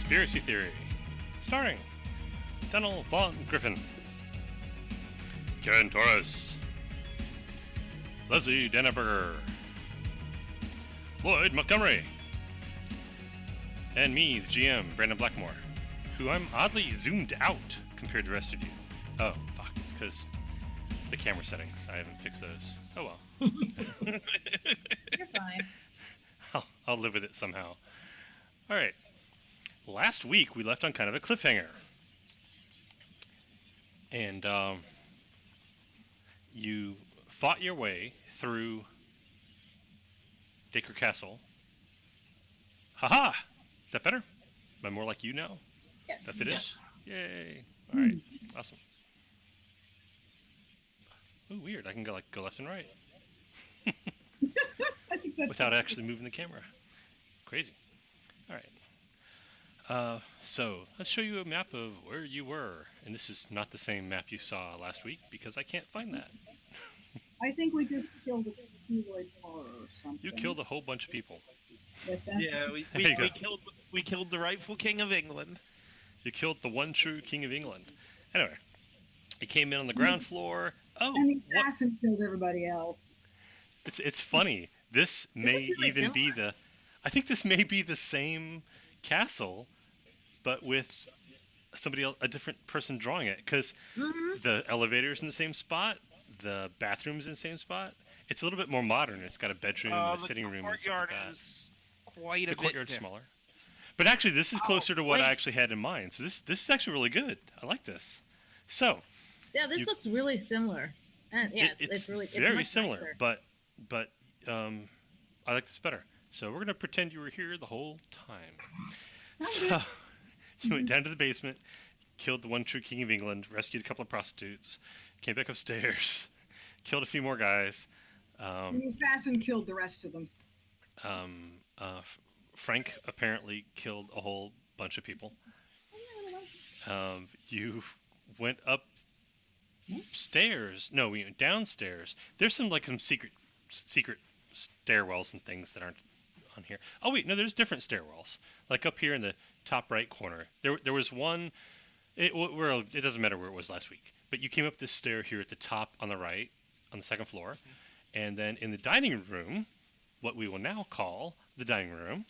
Conspiracy Theory, starring Donald Von Griffin, Karen Torres, Leslie Denneberger, Lloyd Montgomery, and me, the GM, Brandon Blackmore, who I'm oddly zoomed out compared to the rest of you. Oh, fuck, it's because the camera settings. I haven't fixed those. Oh well. You're fine. I'll live with it somehow. Alright. Last week we left on kind of a cliffhanger. And you fought your way through Dacre Castle. Haha! Is that better? Am I more like you now? Yes. That fit in? Yay! Alright, awesome. Ooh, weird. I can go left and right. I think that's Without actually moving the camera. Crazy. Alright. So, let's show you a map of where you were. And this is not the same map you saw last week, because I can't find that. I think we just killed a keloid horror or something. You killed a whole bunch of people. Yes, that's Yeah, There you go. we killed the rightful king of England. You killed the one true King of England. Anyway, you came in on the ground floor. Oh, And the what? assassin killed everybody else. It's funny. This may is really even be similar. I think this may be the same castle, but with somebody else, a different person drawing it. Because Mm-hmm. the elevator's in the same spot, the bathroom's in the same spot. It's a little bit more modern. It's got a bedroom, a The sitting room, and stuff courtyard like that. is quite a The bit courtyard's different. smaller. But actually, this is closer to what I wait. actually had in mind. So this is actually really good. I like this. So Yeah, this You- looks really similar. And yes, it's really very much similar, nicer. but I like this better. So we're gonna pretend you were here the whole time. So you went down to the basement, killed the one true King of England, rescued a couple of prostitutes, came back upstairs, killed a few more guys. And the assassin killed the rest of them. Frank apparently killed a whole bunch of people. You went upstairs. No, we went downstairs. There's some secret stairwells and things that aren't on here. Oh wait, no, there's different stairwells. Like up here in the top right corner. There was one. It doesn't matter where it was last week. But you came up this stair here at the top on the right, on the second floor, and then in the dining room, what we will now call the dining room.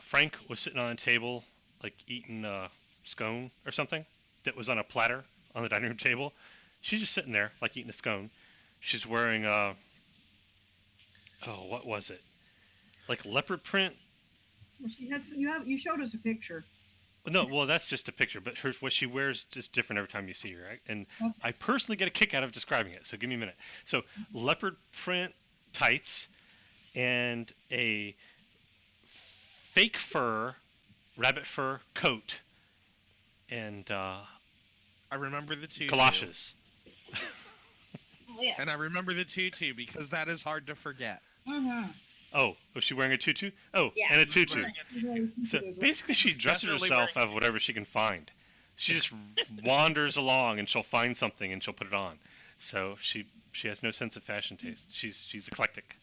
Frank was sitting on a table, like eating a scone or something that was on a platter on the dining room table. She's just sitting there, like eating a scone. She's wearing what was it? Like leopard print? Well, she had some, you showed us a picture. No, well, that's just a picture, but what she wears is different every time you see her. Right? And Okay. I personally get a kick out of describing it, so give me a minute. So, leopard print tights and a fake fur, rabbit fur coat, and I remember the tutu. galoshes. Oh, yeah. And I remember the tutu because that is hard to forget. Mm-hmm. Oh, was she wearing a tutu? Oh, Yeah. and a tutu. Wearing So basically, she dresses Definitely herself wearing- out of whatever she can find. She just wanders along and she'll find something and she'll put it on. So she has no sense of fashion taste. She's eclectic.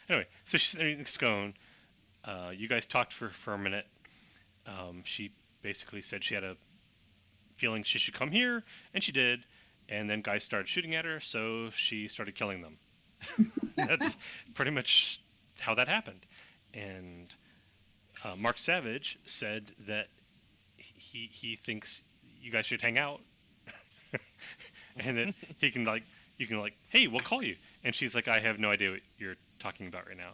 Anyway, so she's eating a scone. You guys talked for a minute. She basically said she had a feeling she should come here, and she did. And then guys started shooting at her, so she started killing them. That's pretty much how that happened. And Mark Savage said that he thinks you guys should hang out, and that you can hey, we'll call you. And she's like, I have no idea what you're talking about right now.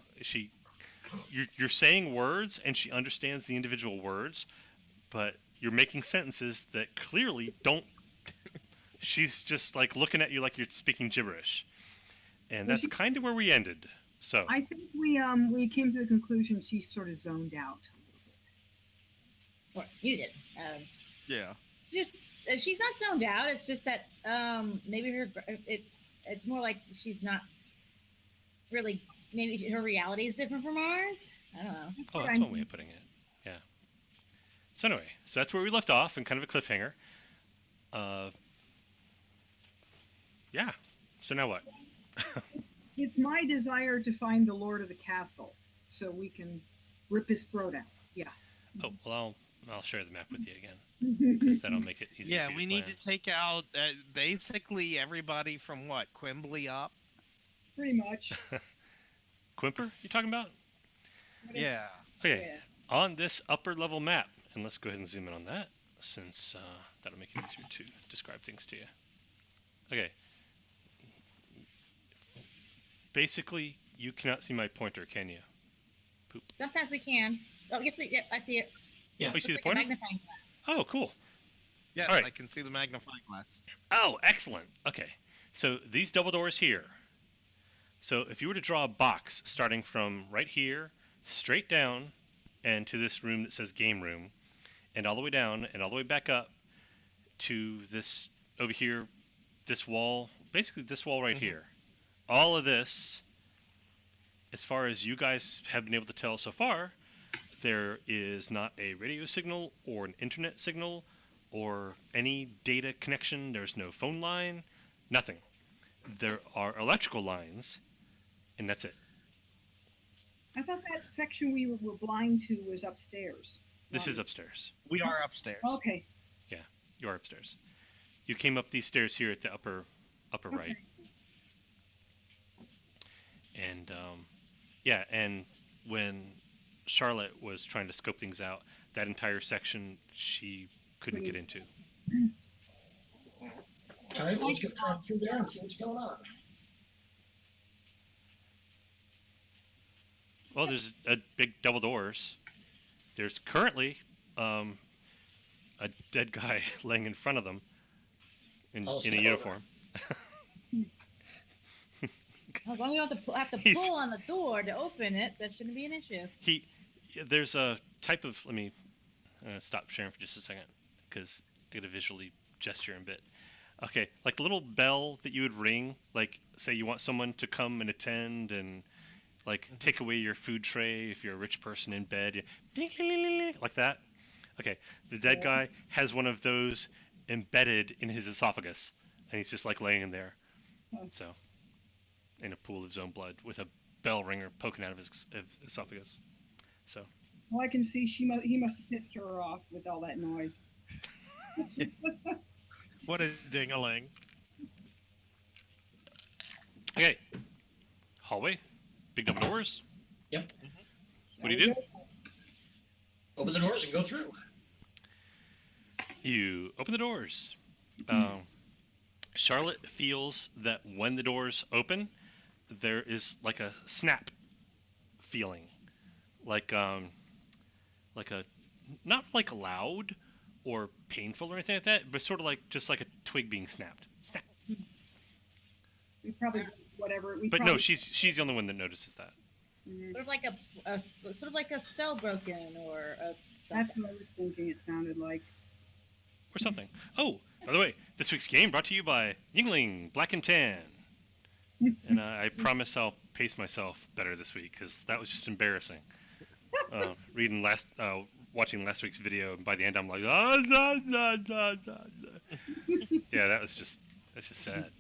You're saying words, and she understands the individual words, but you're making sentences that clearly don't. She's just like looking at you like you're speaking gibberish, and Well, that's kind of where we ended. So I think we came to the conclusion she sort of zoned out. Well, you did. Yeah. Just she's not zoned out. It's just that maybe it's more like she's not really. Maybe her reality is different from ours. I don't know. oh, that's one way of putting it. Yeah. So anyway, so that's where we left off, and kind of a cliffhanger. Yeah. So now what? It's my desire to find the Lord of the Castle so we can rip his throat out. Yeah. Oh, well, I'll share the map with you again, because that'll make it easier. Yeah, for you we to need plan. to take out basically everybody from what, Quimbley up? Pretty much. Quimper, you talking about? Yeah. Okay. Yeah. On this upper level map, and let's go ahead and zoom in on that, since that'll make it easier to describe things to you. Okay. Basically, you cannot see my pointer, can you? Poop. Sometimes we can. Oh, yes, we. Yeah, I see it. Oh, you see the Looks like a pointer? magnifying glass. Oh, cool. Yes, All right. I can see the magnifying glass. Oh, excellent. Okay. So these double doors here. So if you were to draw a box starting from right here, straight down, and to this room that says game room, and all the way down, and all the way back up to this over here, this wall, basically this wall right here. All of this, as far as you guys have been able to tell so far, there is not a radio signal or an internet signal or any data connection. There's no phone line, nothing. There are electrical lines, and that's it. I thought that section we were blind to was upstairs. This is upstairs. We are upstairs. Okay. You are upstairs. You came up these stairs here at the upper right. And yeah, and when Charlotte was trying to scope things out, that entire section she couldn't get into. All right, let's get trying through there and see what's going on. Well, there's a big double doors. There's currently a dead guy laying in front of them in a uniform. As long as you don't have to He's- pull on the door to open it, that shouldn't be an issue. There's a type of, let me stop sharing for just a second, because I gotta visually gesture in a bit. Okay, like a little bell that you would ring, like say you want someone to come and attend and like take away your food tray if you're a rich person in bed, like that. Okay, the dead guy has one of those embedded in his esophagus, and he's just like laying in there, so in a pool of his own blood with a bell ringer poking out of his esophagus. So Well, I can see he must have pissed her off with all that noise. What a ding-a-ling. okay, hallway, big double doors. Yep. What do you do? Open the doors and go through. You open the doors. Charlotte feels that when the doors open, there is like a snap feeling, like a not like loud or painful or anything like that, but sort of like just like a twig being snapped. Snap. We probably whatever. But no, she's the only one that notices that. Sort of like a spell broken or a. That's what I was thinking. It sounded like. Or something. Oh, by the way, this week's game brought to you by Yingling Black and Tan. And I promise I'll pace myself better this week, because that was just embarrassing. Watching last week's video, and by the end I'm like, yeah, that's just sad.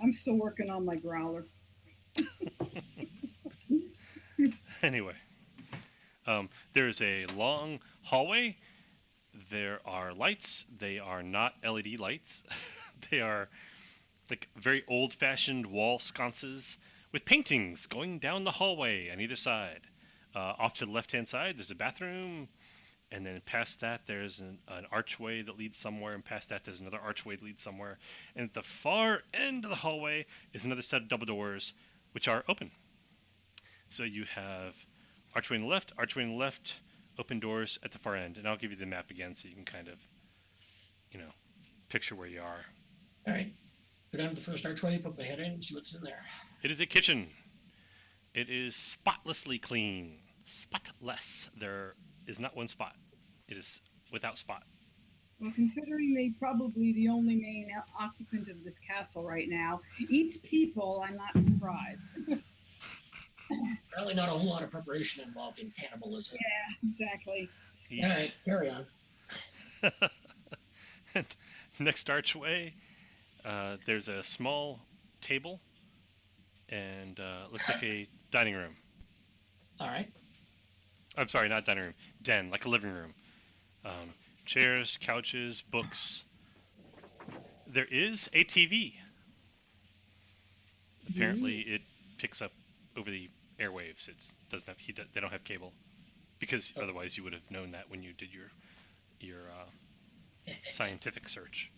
I'm still working on my growler. Anyway, there's a long hallway. There are lights. They are not LED lights. They are like very old-fashioned wall sconces with paintings going down the hallway on either side. Off to the left-hand side, there's a bathroom, and then past that, there's an archway that leads somewhere, and past that, there's another archway that leads somewhere. And at the far end of the hallway is another set of double doors, which are open. So you have archway on the left, open doors at the far end. And I'll give you the map again so you can kind of, picture where you are. All right. Go down to the first archway, put my head in, and see what's in there. It is a kitchen. It is spotlessly clean. Spotless. There is not one spot. It is without spot. Well, considering they probably the only main occupant of this castle right now eats people, I'm not surprised. Apparently not a whole lot of preparation involved in cannibalism. Yeah, exactly. All right, carry on. Next archway, there's a small table, and looks like a dining room. All right. I'm sorry, not dining room. Den, like a living room. Chairs, couches, books. There is a TV. Apparently, it picks up over the airwaves. It doesn't have. They don't have cable, because otherwise you would have known that when you did your scientific search.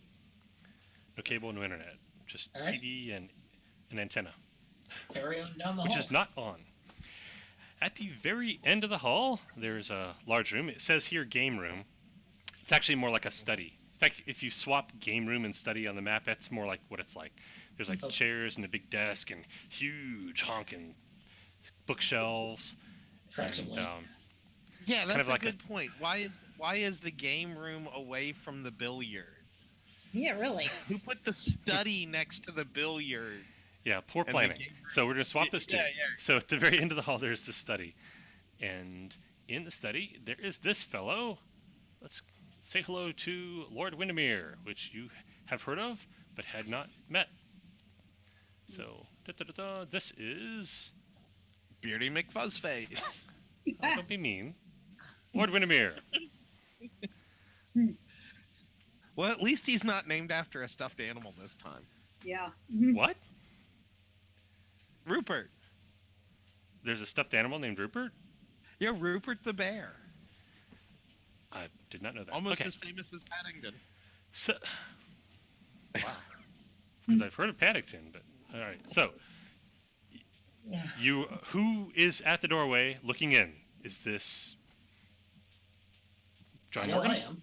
No cable, no internet. Just All right. TV and an antenna, Carry on down the which hall. is not on. At the very end of the hall, there's a large room. It says here game room. It's actually more like a study. In fact, if you swap game room and study on the map, that's more like what it's like. There's like Okay. chairs and a big desk and huge honking bookshelves. Attractively. And, Yeah, that's of a like a- good point. Why is the game room away from the billiards? Yeah, really. Who put the study next to the billiards? yeah, poor And the planning. game So we're going to swap this too. Yeah. So at the very end of the hall, there's the study. And in the study, there is this fellow. Let's say hello to Lord Windermere, which you have heard of, but had not met. So, this is... Beardy McFuzzface. Oh, don't be mean. Lord Windermere. Well, at least he's not named after a stuffed animal this time. Yeah. What? Rupert. There's a stuffed animal named Rupert? Yeah, Rupert the bear. I did not know that. Almost okay. as famous as Paddington. So, because I've heard of Paddington, but all right. So, who is at the doorway looking in? Is this I John know Morgan? I am.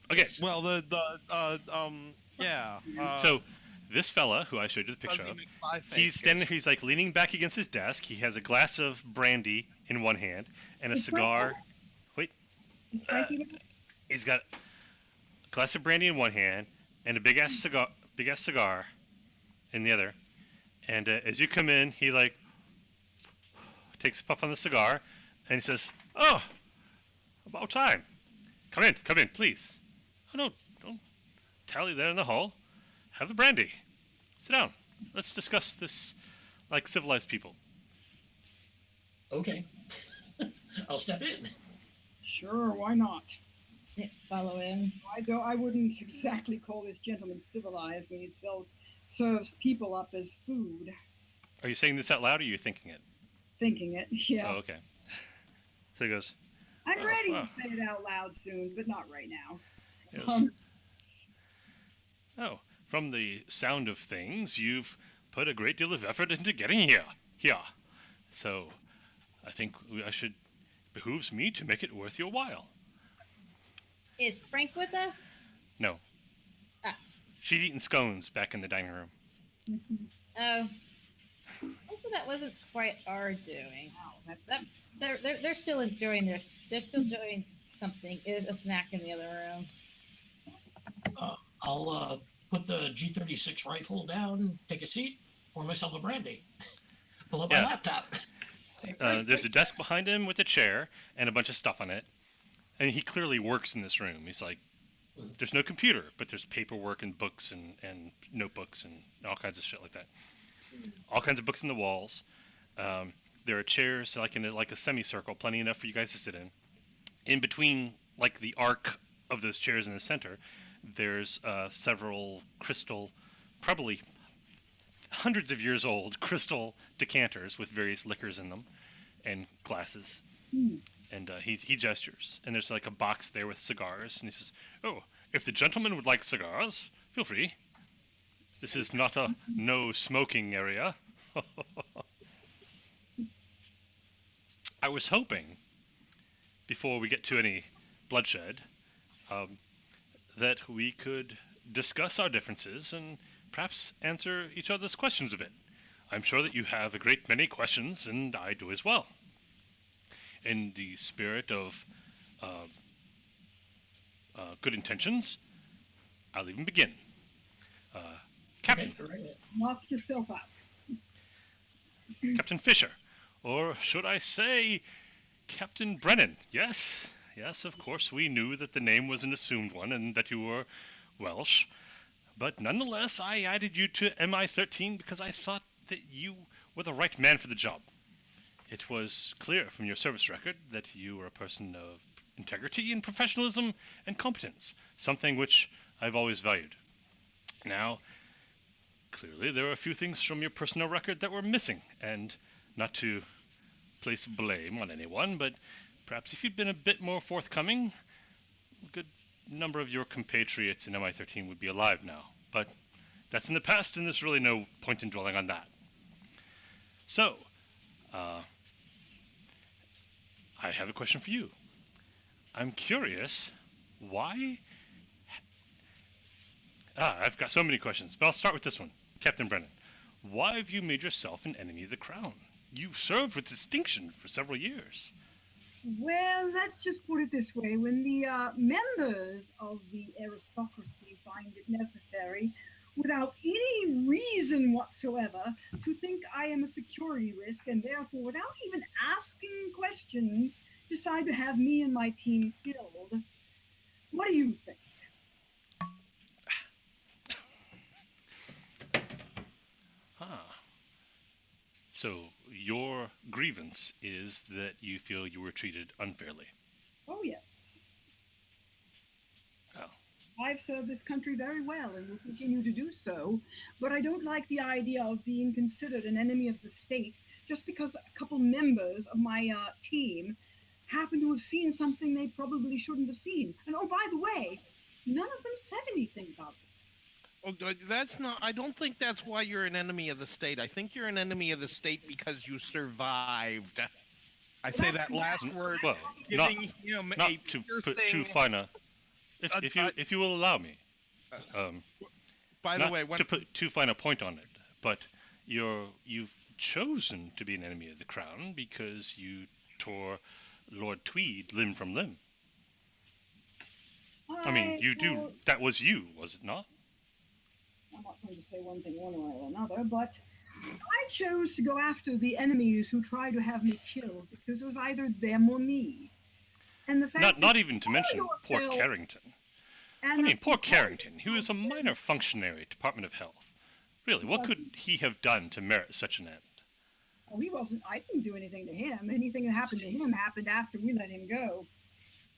Okay. Well, yeah. So, this fella who I showed you the picture Fuzzy of, McFlyface he's standing is- there. He's like leaning back against his desk. He has a glass of brandy in one hand and a Is cigar. Frank Wait, Is Frankie there? he's got a glass of brandy in one hand and a big ass cigar in the other. And as you come in, he like takes a puff on the cigar and he says, "Oh, about time. Come in, please. Oh no, don't tally there in the hall. Have the brandy. Sit down. Let's discuss this like civilized people." Okay. I'll step in. Sure, why not? Yeah, follow in. I wouldn't exactly call this gentleman civilized when he serves people up as food. Are you saying this out loud or are you thinking it? Thinking it, yeah. Oh, okay. So he goes, I'm oh, ready wow. to say it out loud soon, but not right now. he goes, Um, "Oh, from the sound of things, you've put a great deal of effort into getting here. Here. So, I think behooves me to make it worth your while." Is Frank with us? No. Ah. She's eating scones back in the dining room. Oh. Most of that wasn't quite our doing. wow, They're still enjoying they're still enjoying something. A snack in the other room. I'll put the G36 rifle down, take a seat, pour myself a brandy, pull up my Yeah. laptop. There's a desk behind him with a chair and a bunch of stuff on it. And he clearly works in this room. He's like, there's no computer, but there's paperwork and books and notebooks and all kinds of shit like that. All kinds of books in the walls. There are chairs like in a semicircle, plenty enough for you guys to sit in. In between, like the arc of those chairs in the center, there's several crystal, probably hundreds of years old crystal decanters with various liquors in them and glasses. And he gestures, and there's like a box there with cigars, and he says, "Oh, if the gentleman would like cigars, feel free. This is not a no smoking area." I was hoping, before we get to any bloodshed, that we could discuss our differences and perhaps answer each other's questions a bit. I'm sure that you have a great many questions, and I do as well. In the spirit of good intentions, I'll even begin. Captain, knock yourself out. Captain Fisher, or should I say Captain Brennan? Yes, of course, we knew that the name was an assumed one and that you were Welsh. But nonetheless, I added you to MI-13 because I thought that you were the right man for the job. It was clear from your service record that you were a person of integrity and professionalism and competence, something which I've always valued. Now, clearly there are a few things from your personnel record that were missing, and not to place blame on anyone, but perhaps if you'd been a bit more forthcoming, a good number of your compatriots in MI13 would be alive now. But that's in the past, and there's really no point in dwelling on that. So, I have a question for you. I'm curious, why... I've got so many questions, but I'll start with this one. Captain Brennan, why have you made yourself an enemy of the crown? You served with distinction for several years. Well, let's just put it this way. When the members of the aristocracy find it necessary, without any reason whatsoever, to think I am a security risk, and therefore, without even asking questions, decide to have me and my team killed, what do you think? So your grievance is that you feel you were treated unfairly. Oh, yes. Oh. I've served this country very well and will continue to do so, but I don't like the idea of being considered an enemy of the state just because a couple members of my team happen to have seen something they probably shouldn't have seen. And oh, by the way, none of them said anything about it. Oh, that's not. I don't think that's why you're an enemy of the state. I think you're an enemy of the state because you survived. I say that last word, well, giving him not a to put piercing... too fine a... If you will allow me, by the not way, when... to put too fine a point on it, but you've chosen to be an enemy of the crown because you tore Lord Tweed limb from limb. I mean, you do. That was you, was it not? I'm not going to say one thing one way or another, but I chose to go after the enemies who tried to have me killed because it was either them or me. And the fact not even to mention poor Carrington. I mean, poor Carrington, who is a minor functionary at Department of Health. Really, what could he have done to merit such an end? Well, he wasn't. I didn't do anything to him. Anything that happened to him happened after we let him go.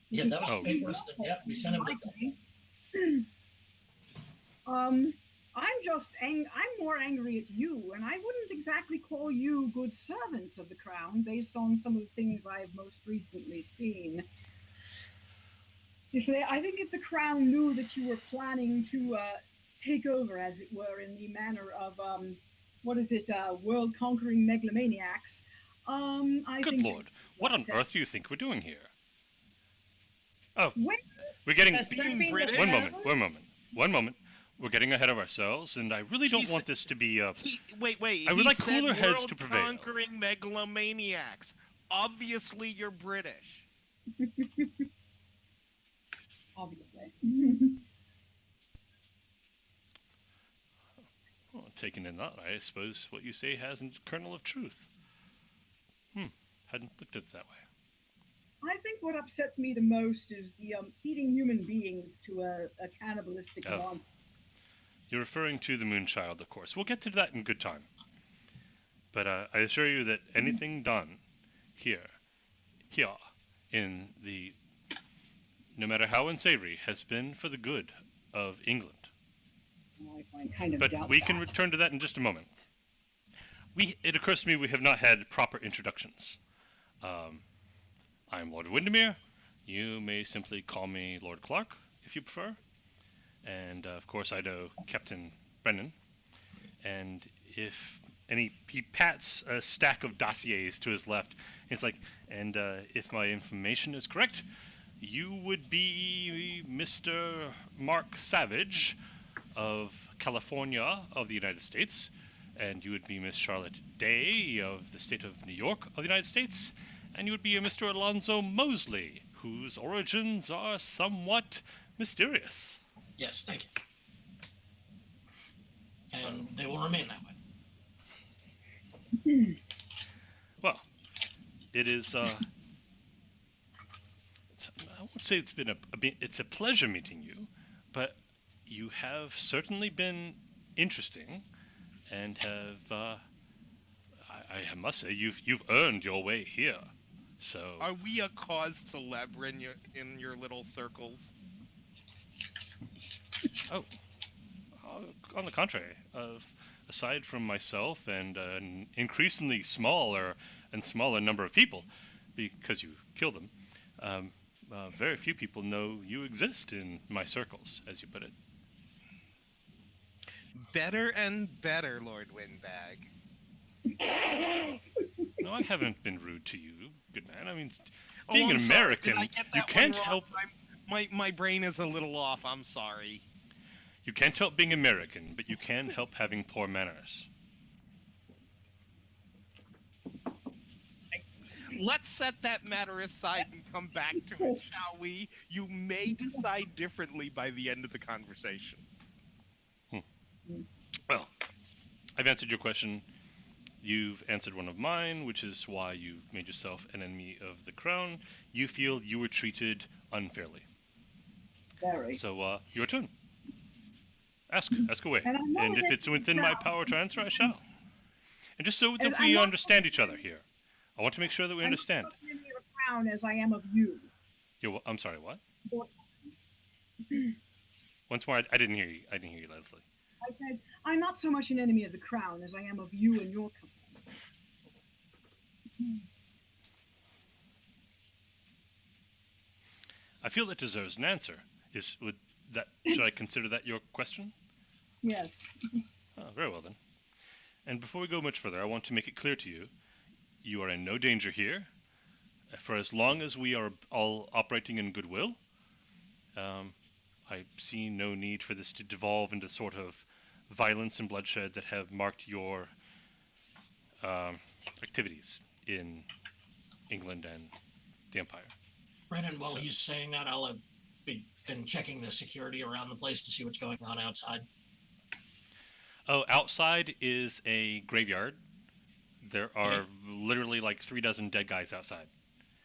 Yeah, that was fate worse than death. We sent him to... I'm more angry at you, and I wouldn't exactly call you good servants of the crown based on some of the things I've most recently seen. I think if the crown knew that you were planning to take over, as it were, in the manner of world-conquering megalomaniacs, Good Lord, what on earth do you think we're doing here? Oh, When, we're getting... being British. One moment. We're getting ahead of ourselves, and I really don't want this to be... Wait. I would like cooler heads to prevail. World-conquering megalomaniacs. Obviously, you're British. obviously. Well, taking in that, I suppose what you say has a kernel of truth. Hadn't looked at it that way. I think what upset me the most is the feeding human beings to a cannibalistic monster. You're referring to the Moonchild, of course. We'll get to that in good time. But I assure you that anything done here, in the... no matter how unsavory, has been for the good of England. Well, I kind of but doubt we that. can return to that in just a moment. It occurs to me we have not had proper introductions. I'm Lord Windermere. You may simply call me Lord Clark, if you prefer. And, of course, I know Captain Brennan. And he pats a stack of dossiers to his left. And it's like, and if my information is correct, you would be Mr. Mark Savage of California of the United States. And you would be Miss Charlotte Day of the state of New York of the United States. And you would be a Mr. Alonzo Mosley, whose origins are somewhat mysterious. Yes, thank you. And they will remain that way. Well, it is, I won't say it's been it's a pleasure meeting you, but you have certainly been interesting, and have, I must say, you've earned your way here. So, Are we a cause célèbre in your little circles? on the contrary, aside from myself and an increasingly smaller number of people, because you kill them, very few people know you exist in my circles, as you put it. Better and better, Lord Windbag. No, I haven't been rude to you, good man. I mean, Oh, being I'm an sorry. American, Did I get you that can't one wrong? help. My brain is a little off. I'm sorry. You can't help being American, but you can help having poor manners. Let's set that matter aside and come back to it, shall we? You may decide differently by the end of the conversation. Well, I've answered your question. You've answered one of mine, which is why you've made yourself an enemy of the crown. You feel you were treated unfairly. Very. So, your turn. Ask away. And I know And if that it's within my now- power to answer, I shall. And just so As that I'm we not- understand each other here, I want to make sure that we understand. I'm not as many of a crown as I am of you. I'm sorry, what? Or- Once more, I didn't hear you. I didn't hear you, Leslie. I said, I'm not so much an enemy of the crown as I am of you and your company. I feel that deserves an answer. Should I consider that your question? Yes. Oh, very well then. And before we go much further, I want to make it clear to you, you are in no danger here. For as long as we are all operating in goodwill, I see no need for this to devolve into sort of violence and bloodshed that have marked your activities in England and the Empire. Brennan, while he's saying that, I'll have been checking the security around the place to see what's going on outside. Oh, outside is a graveyard. There are literally like 36 dead guys outside.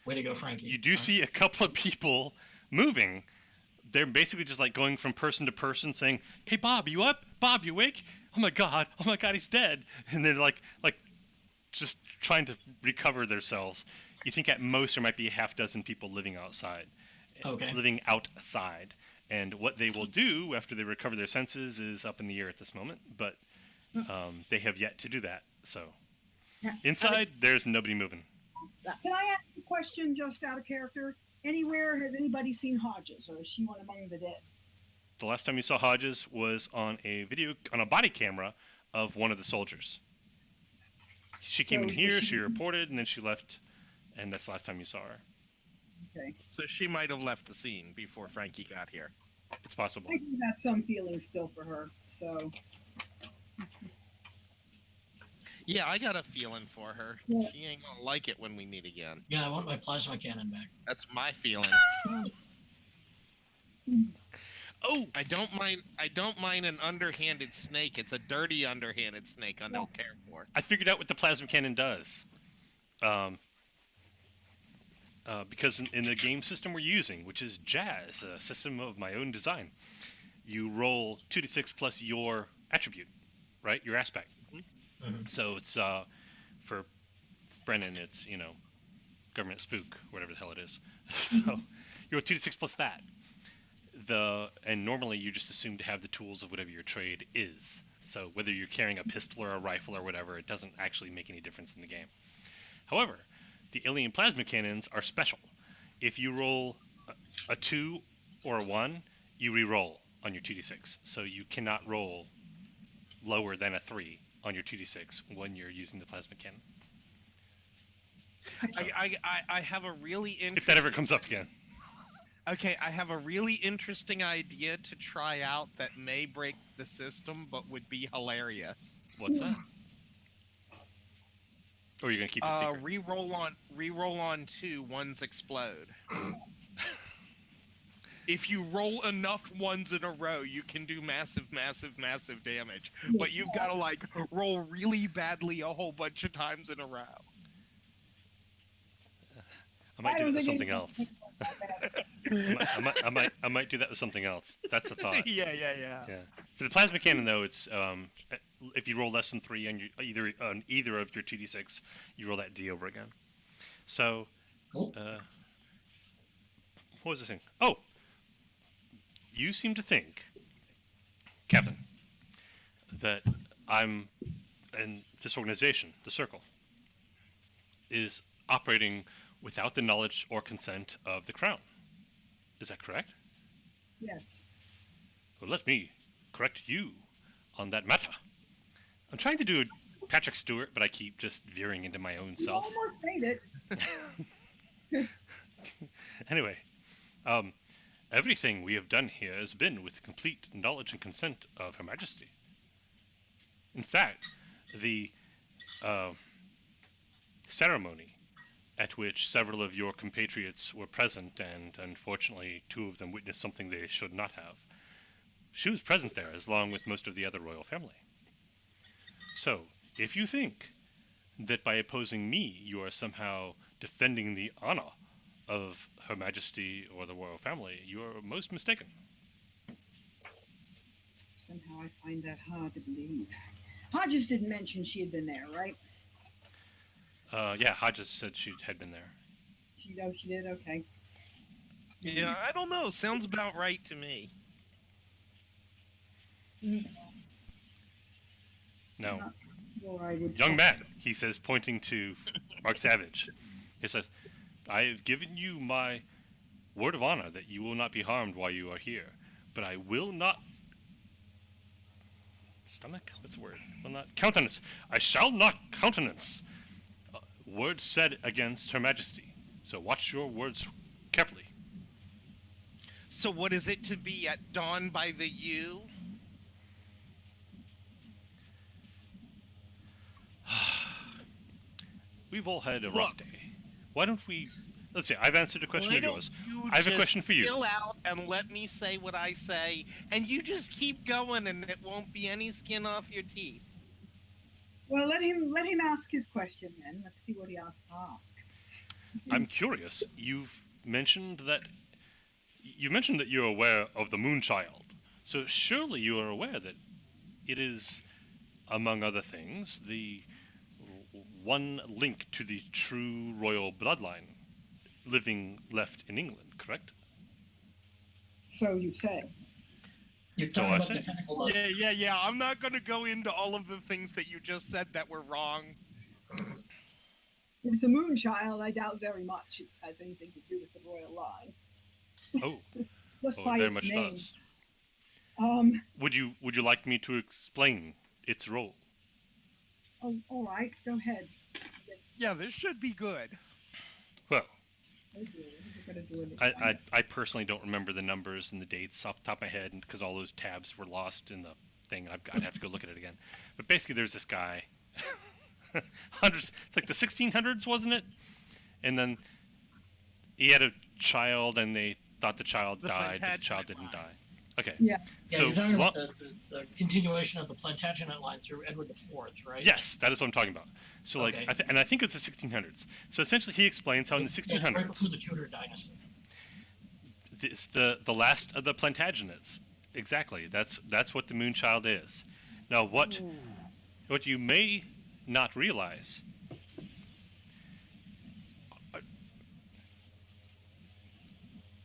Way to go, Frankie. You do see a couple of people moving. They're basically just like going from person to person saying, "Hey, Bob, you up? Bob, you awake? Oh my God, he's dead." And they're like just trying to recover themselves. You think at most there might be a half dozen people living outside. Okay. Living outside. And what they will do after they recover their senses is up in the air at this moment, but they have yet to do that. So inside, there's nobody moving. Can I ask a question just out of character? Anywhere has anybody seen Hodges, or is she one among the dead? The last time you saw Hodges was on a body camera of one of the soldiers. She came in here, she reported, and then she left, and that's the last time you saw her. Okay. So she might have left the scene before Frankie got here. It's possible. I do have some feelings still for her, so. Yeah, I got a feeling for her. Yeah. She ain't gonna like it when we meet again. Yeah, I want my plasma cannon back. That's my feeling. Oh, I don't mind an underhanded snake. It's a dirty underhanded snake I don't care for. I figured out what the plasma cannon does. Because in the game system we're using, which is Jazz, a system of my own design, you roll 2d6 plus your attribute, right? Your aspect. Mm-hmm. So it's for Brennan, it's government spook, whatever the hell it is. So you roll 2d6 plus that. And normally you just assume to have the tools of whatever your trade is. So whether you're carrying a pistol or a rifle or whatever, it doesn't actually make any difference in the game. However, the alien plasma cannons are special. If you roll a 2 or a 1, you re-roll on your 2d6. So you cannot roll lower than a 3 on your 2d6 when you're using the plasma cannon. I have a really interesting... If that ever comes up again. Okay, I have a really interesting idea to try out that may break the system, but would be hilarious. What's that? Or you're gonna keep it secret? Reroll on 2, ones explode. If you roll enough ones in a row, you can do massive damage. But you've got to roll really badly a whole bunch of times in a row. I might do that with something else. I might do that with something else. That's a thought. Yeah. For the plasma cannon, though, it's if you roll less than 3 on either of your 2d6, you roll that d over again. So Oh, What was the thing? Oh, you seem to think, Captain, that I'm, and this organization, the Circle, is operating without the knowledge or consent of the Crown. Is that correct? Yes. Well, let me correct you on that matter. I'm trying to do a Patrick Stewart, but I keep just veering into my own You self. almost made it. Anyway, everything we have done here has been with the complete knowledge and consent of Her Majesty. In fact, the ceremony at which several of your compatriots were present, and unfortunately 2 of them witnessed something they should not have, she was present there, as long with most of the other royal family. So, if you think that by opposing me you are somehow defending the honor of Her Majesty or the royal family, you are most mistaken. Somehow I find that hard to believe. Hodges didn't mention she had been there, right? Yeah, Hodges said she had been there. She did? Okay. Yeah, I don't know. Sounds about right to me. No. Not sure I would Young trust- man, he says, pointing to Mark Savage. He says, I have given you my word of honor that you will not be harmed while you are here, but I will not... Stomach? What's the word? Will not... Countenance! I shall not countenance words said against Her Majesty. So watch your words carefully. So what is it to be at dawn by the U? We've all had a rough day. Why don't we... Let's see, I've answered a question Why of don't yours. you I have a just question for you. Chill out and let me say what I say, and you just keep going, and it won't be any skin off your teeth. Well, let him ask his question then. Let's see what he has to ask. I'm curious. You've mentioned that you're aware of the Moonchild. So surely you are aware that it is, among other things, the one link to the true royal bloodline living left in England, correct? So you say. you're So talking I about the said- tentacle of Yeah. I'm not going to go into all of the things that you just said that were wrong. If it's a moonchild, I doubt very much it has anything to do with the royal line. Oh, Just oh by it very its much name. does. Um. Would you like me to explain its role? Oh, all right. Go ahead. Yes. Yeah, this should be good. Well, We're gonna do it. I personally don't remember the numbers and the dates off the top of my head because all those tabs were lost in the thing. I'd have to go look at it again. But basically, there's this guy. Hundreds, it's like the 1600s, wasn't it? And then he had a child, and they thought the child The died, but the child Plantagenet didn't line. die. Okay. Yeah. Yeah, So you're talking lo- about the continuation of the Plantagenet line through Edward IV, right? Yes, that is what I'm talking about. So like, Okay. I think it's the 1600s. So essentially, he explains how in the Yeah, right 1600s, before the Tudor dynasty. it's the last of the Plantagenets. Exactly. That's what the Moonchild is. Now, what you may not realize.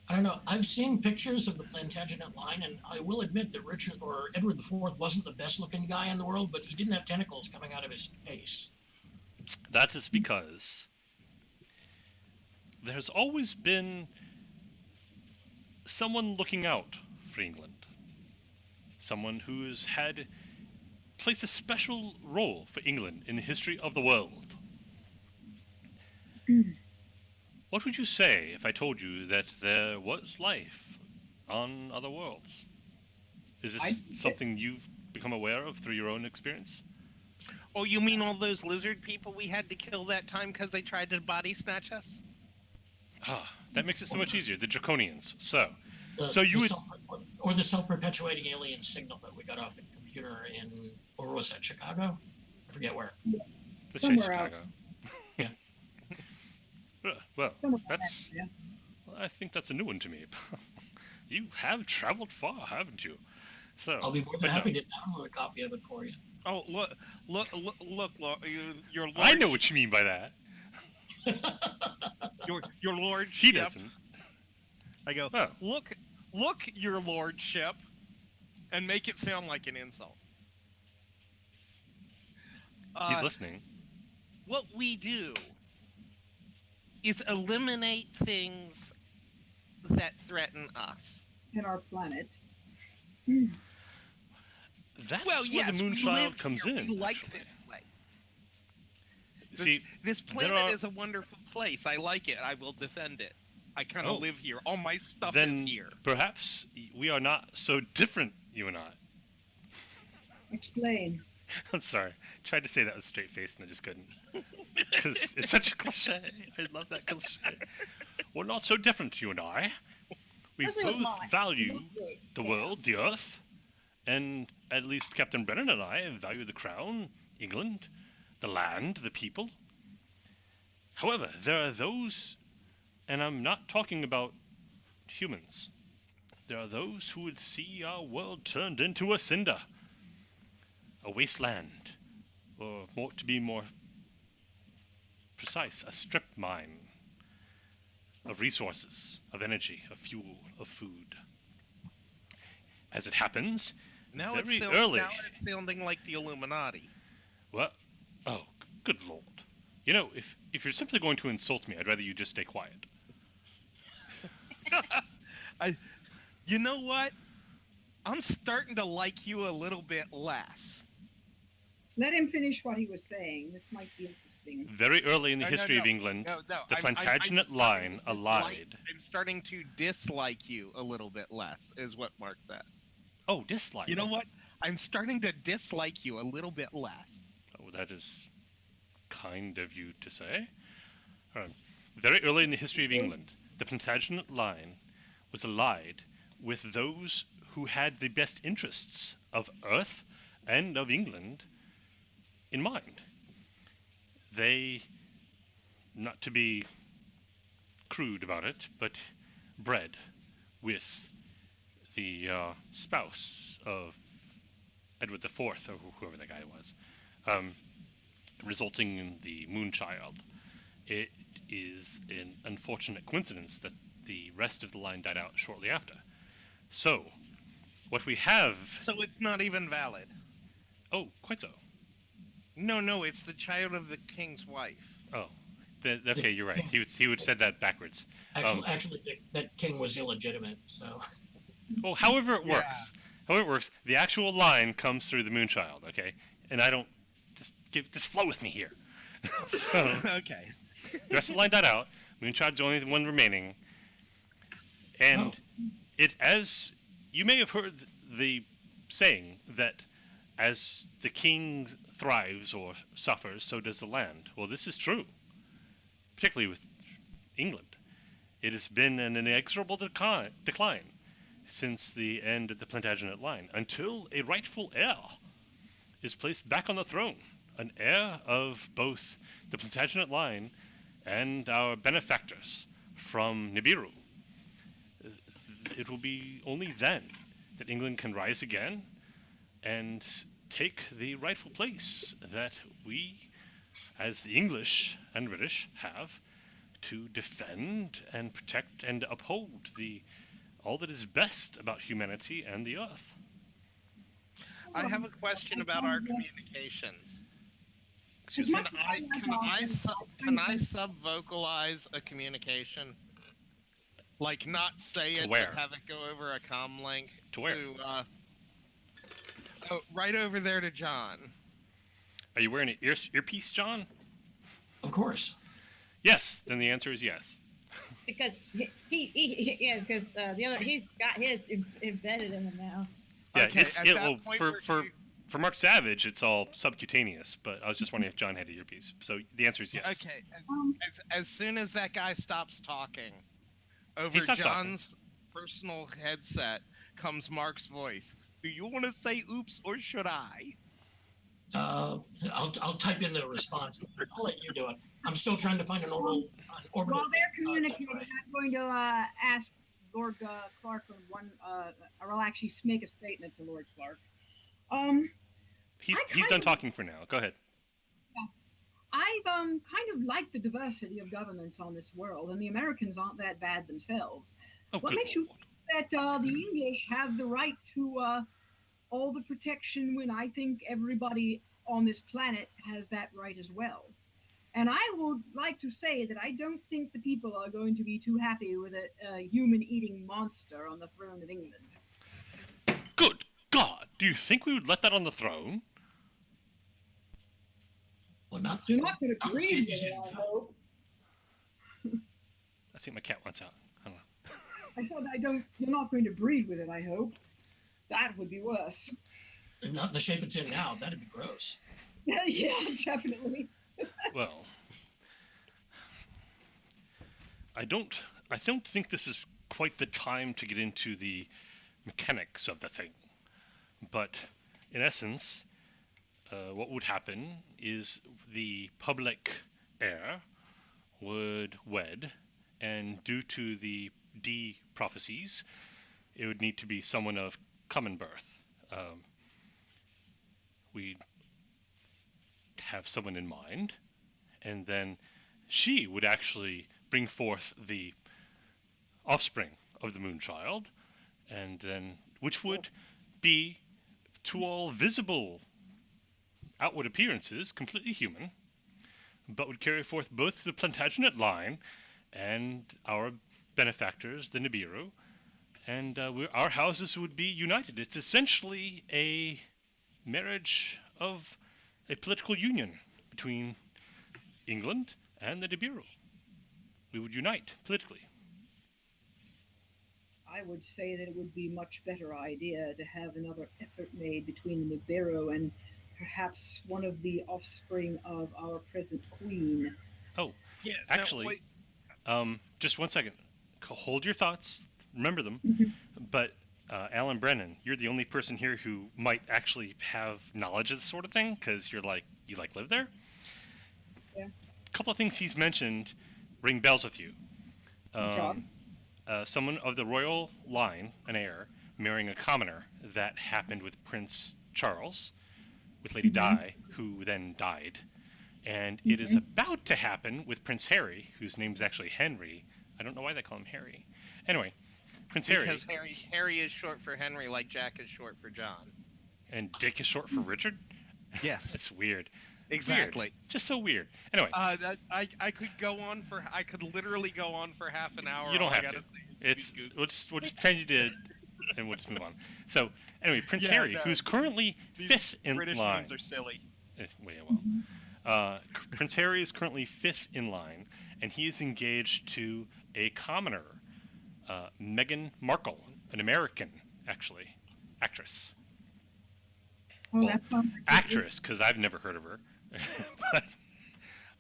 I don't know. I've seen pictures of the Plantagenet line, and I will admit that Richard or Edward IV wasn't the best looking guy in the world, but he didn't have tentacles coming out of his face. That is because there's always been someone looking out for England. Someone who's placed a special role for England in the history of the world. What would you say if I told you that there was life on other worlds? Is this something you've become aware of through your own experience? Oh, you mean all those lizard people we had to kill that time because they tried to body snatch us? Ah, that makes it so much easier. The Draconians. So The you would- or the self-perpetuating alien signal that we got off the computer in, or was that Chicago? I forget where. let's say Somewhere out. Chicago. Yeah. Well, Somewhere around that's. there, I think that's a new one to me. You have traveled far, haven't you? So I'll be more but than no, happy to download a copy of it for you. Oh, look, your I know lordship- what you mean by that. Your lordship. He doesn't. I go, Oh. look, your lordship, and make it sound like an insult. He's listening. What we do is eliminate things that threaten us. And our planet. That's Well, where yes, the we Moonchild live comes here. in. We like actually. this place. See, This there planet are- is a wonderful place. I like it. I will defend it. I kind of Oh. live here. All my stuff then is here. perhaps we are not so different, you and I. Explain. I'm sorry. Tried to say that with a straight face and I just couldn't. Because it's such a cliche. I love that cliche. We're not so different, you and I. We Especially with both mine. value the Yeah. world, the earth, and at least Captain Brennan and I value the crown, England, the land, the people. However, there are those, and I'm not talking about humans, there are those who would see our world turned into a cinder, a wasteland, or to be more precise, a strip mine of resources, of energy, of fuel, of food. As it happens, Now very it's early. Now it's sounding like the Illuminati. Well, oh, good lord. You know, if you're simply going to insult me, I'd rather you just stay quiet. You know what? I'm starting to like you a little bit less. Let him finish what he was saying. This might be interesting. Very early in the No, history no, of England, No, the I'm Plantagenet starting line to dislike- allied. I'm starting to dislike you a little bit less, is what Mark says. Oh, dislike. You know what? I'm starting to dislike you a little bit less. Oh, that is kind of you to say. Very early in the history of England, the Plantagenet line was allied with those who had the best interests of Earth and of England in mind. They, not to be crude about it, but bred with the spouse of Edward IV, or whoever that guy was, resulting in the Moonchild. It is an unfortunate coincidence that the rest of the line died out shortly after. So, what we have... So it's not even valid. Oh, quite so. No, it's the child of the king's wife. Oh, okay, you're right. He would said that backwards. Actually, that king was illegitimate. So. Well, however it works, the actual line comes through the Moonchild. Okay, and I don't just flow with me here. So Okay. the rest of the line died out. Moonchild's the only one remaining, and it, as you may have heard the saying that as the king thrives or suffers, so does the land. Well, this is true, particularly with England. It has been an inexorable decline since the end of the Plantagenet line, until a rightful heir is placed back on the throne, an heir of both the Plantagenet line and our benefactors from Nibiru. It will be only then that England can rise again and take the rightful place that we, as the English and British, have to defend and protect and uphold all that is best about humanity and the earth. I have a question about our communications. Excuse As me. much Can I sub-vocalize a communication? Like not say To it, where? but have it go over a comm link. To where? Right over there to John. Are you wearing an earpiece, John? Of course. Yes. Then the answer is yes. Because because the other he's got his embedded in him now. Yeah. Okay, at that point where For Mark Savage, it's all subcutaneous. But I was just wondering if John had an earpiece. So the answer is yes. Okay. As soon as that guy stops talking, over He stops John's personal headset comes Mark's voice. Do you want to say oops or should I? I'll type in the response. I'll let you do it. I'm still trying to find an orbital. While they're communicating, I'm going to ask Lord Clark on one, or I'll actually make a statement to Lord Clark. He's done talking for now. Go ahead. I kind of like the diversity of governments on this world, and the Americans aren't that bad themselves. Oh, What good makes you Lord. think that the English have the right to all the protection when I think everybody on this planet has that right as well? And I would like to say that I don't think the people are going to be too happy with a human-eating monster on the throne of England. Good God! Do you think we would let that on the throne? Well, not You're not going to not breed with Mercedes, it, I hope. I think my cat wants out. I don't know. I said you're not going to breed with it, I hope. That would be worse. not in the shape it's in now. That'd be gross. Yeah, definitely. Well, I don't think this is quite the time to get into the mechanics of the thing. But in essence, what would happen is the public heir would wed, and due to the D prophecies, it would need to be someone of common birth. We'd have someone in mind, and then she would actually bring forth the offspring of the Moonchild, and then which would be, to all visible outward appearances, completely human, but would carry forth both the Plantagenet line and our benefactors, the Nibiru, and our houses would be united. It's essentially a marriage of a political union between England and the Nibiru. We would unite politically. I would say that it would be a much better idea to have another effort made between the Nibiru and perhaps one of the offspring of our present queen. Oh, Yeah. actually, just one second. Hold your thoughts. Remember them. But Alan Brennan, you're the only person here who might actually have knowledge of this sort of thing, because you live there. Yeah. A couple of things he's mentioned ring bells with you. Someone of the royal line, an heir, marrying a commoner. That happened with Prince Charles, with Lady Di, who then died. And it is about to happen with Prince Harry, whose name's actually Henry. I don't know why they call him Harry. Anyway, Prince Harry. Because Harry is short for Henry, like Jack is short for John. And Dick is short for Richard? Yes. It's weird. Exactly. Weird. Just so weird. Anyway. I could literally go on for half an hour. You don't have to. We'll just change it, and we'll just move on. So anyway, Prince Harry, who's currently fifth in British line. names are silly. Prince Harry is currently fifth in line, and he is engaged to a commoner, Meghan Markle, an American, actually, actress. Oh, that sounds like actress, because I've never heard of her. But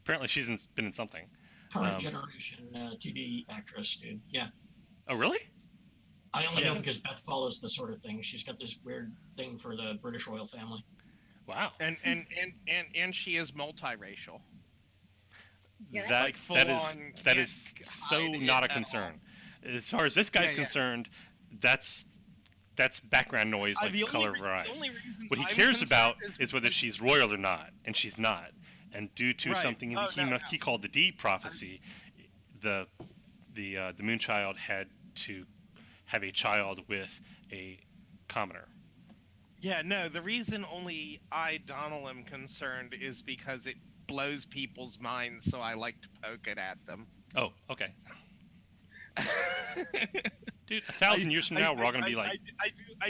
apparently she's been in something. Current generation TV actress, dude. Yeah. Oh, really? I only know because Beth follows the sort of thing. She's got this weird thing for the British royal family. Wow. And she is multiracial. Yeah, That is so not a concern. As far as this guy's concerned, that's background noise, like the color of her eyes. What he cares about is whether she's royal or not, and she's not. And due to something he called the D prophecy, the Moonchild had to have a child with a commoner. Yeah, no, the reason only I, Donald, am concerned is because it blows people's minds, so I like to poke it at them. Oh, okay. Dude, 1,000 years from now, we're all going to be like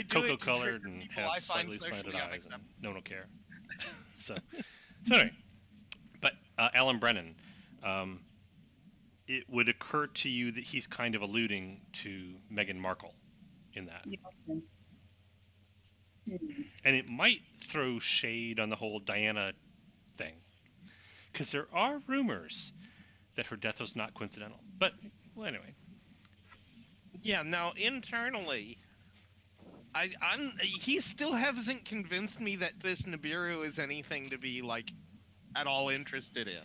cocoa-colored and have slightly slanted eyes, and no one will care. So anyway, but Alan Brennan, it would occur to you that he's kind of alluding to Meghan Markle in that. And it might throw shade on the whole Diana thing, because there are rumors that her death was not coincidental. But, well, anyway. Yeah, now, internally, he still hasn't convinced me that this Nibiru is anything to be, like, at all interested in.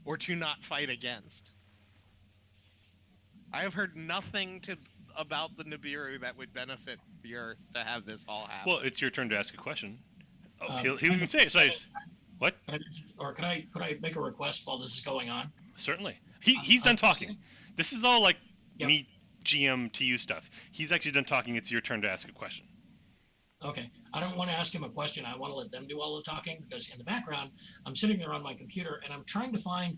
Or to not fight against. I have heard nothing about the Nibiru that would benefit the Earth to have this all happen. Well, it's your turn to ask a question. Oh, he'll even say it. What? Could I make a request while this is going on? Certainly. He's done talking. This is all like Yep. me GM to you stuff. He's actually done talking. It's your turn to ask a question. Okay. I don't want to ask him a question. I want to let them do all the talking because in the background, I'm sitting there on my computer and I'm trying to find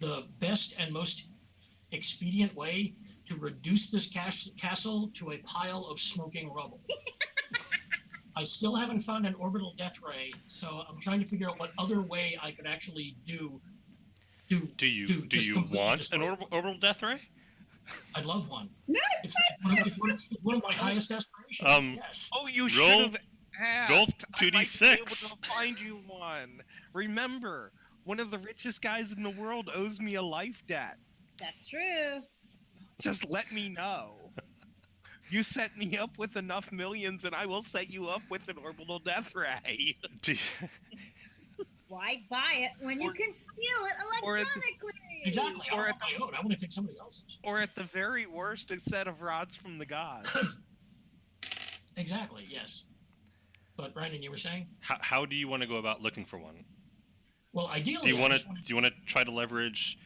the best and most expedient way to reduce this castle to a pile of smoking rubble. I still haven't found an orbital death ray, so I'm trying to figure out what other way I could actually do Do you want an orbital death ray? I'd love one. No. It's one of my highest aspirations. Yes. Oh, you Roll- should have asked. roll I might be 2d6. able to find you one. Remember, one of the richest guys in the world owes me a life debt. That's true. Just let me know. You set me up with enough millions, and I will set you up with an orbital death ray. Do you- Why buy it when you can steal it or at the- electronically? Exactly. I Or don't at want my own. I want to take somebody else's. Or at the very worst, a set of rods from the gods. Exactly. Yes. But Brandon, you were saying? how do you want to go about looking for one? Well, ideally, Do you want I to just wanna- try to leverage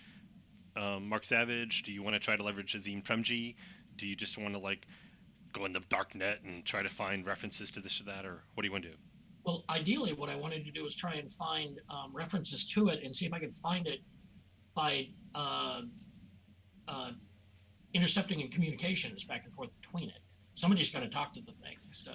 Mark Savage? Do you want to try to leverage Azim Premji? Do you just want to like go in the dark net and try to find references to this or that, or what do you want to do? Well, ideally, what I wanted to do is try and find references to it and see if I could find it by intercepting in communications back and forth between it. Somebody's got to talk to the thing. So,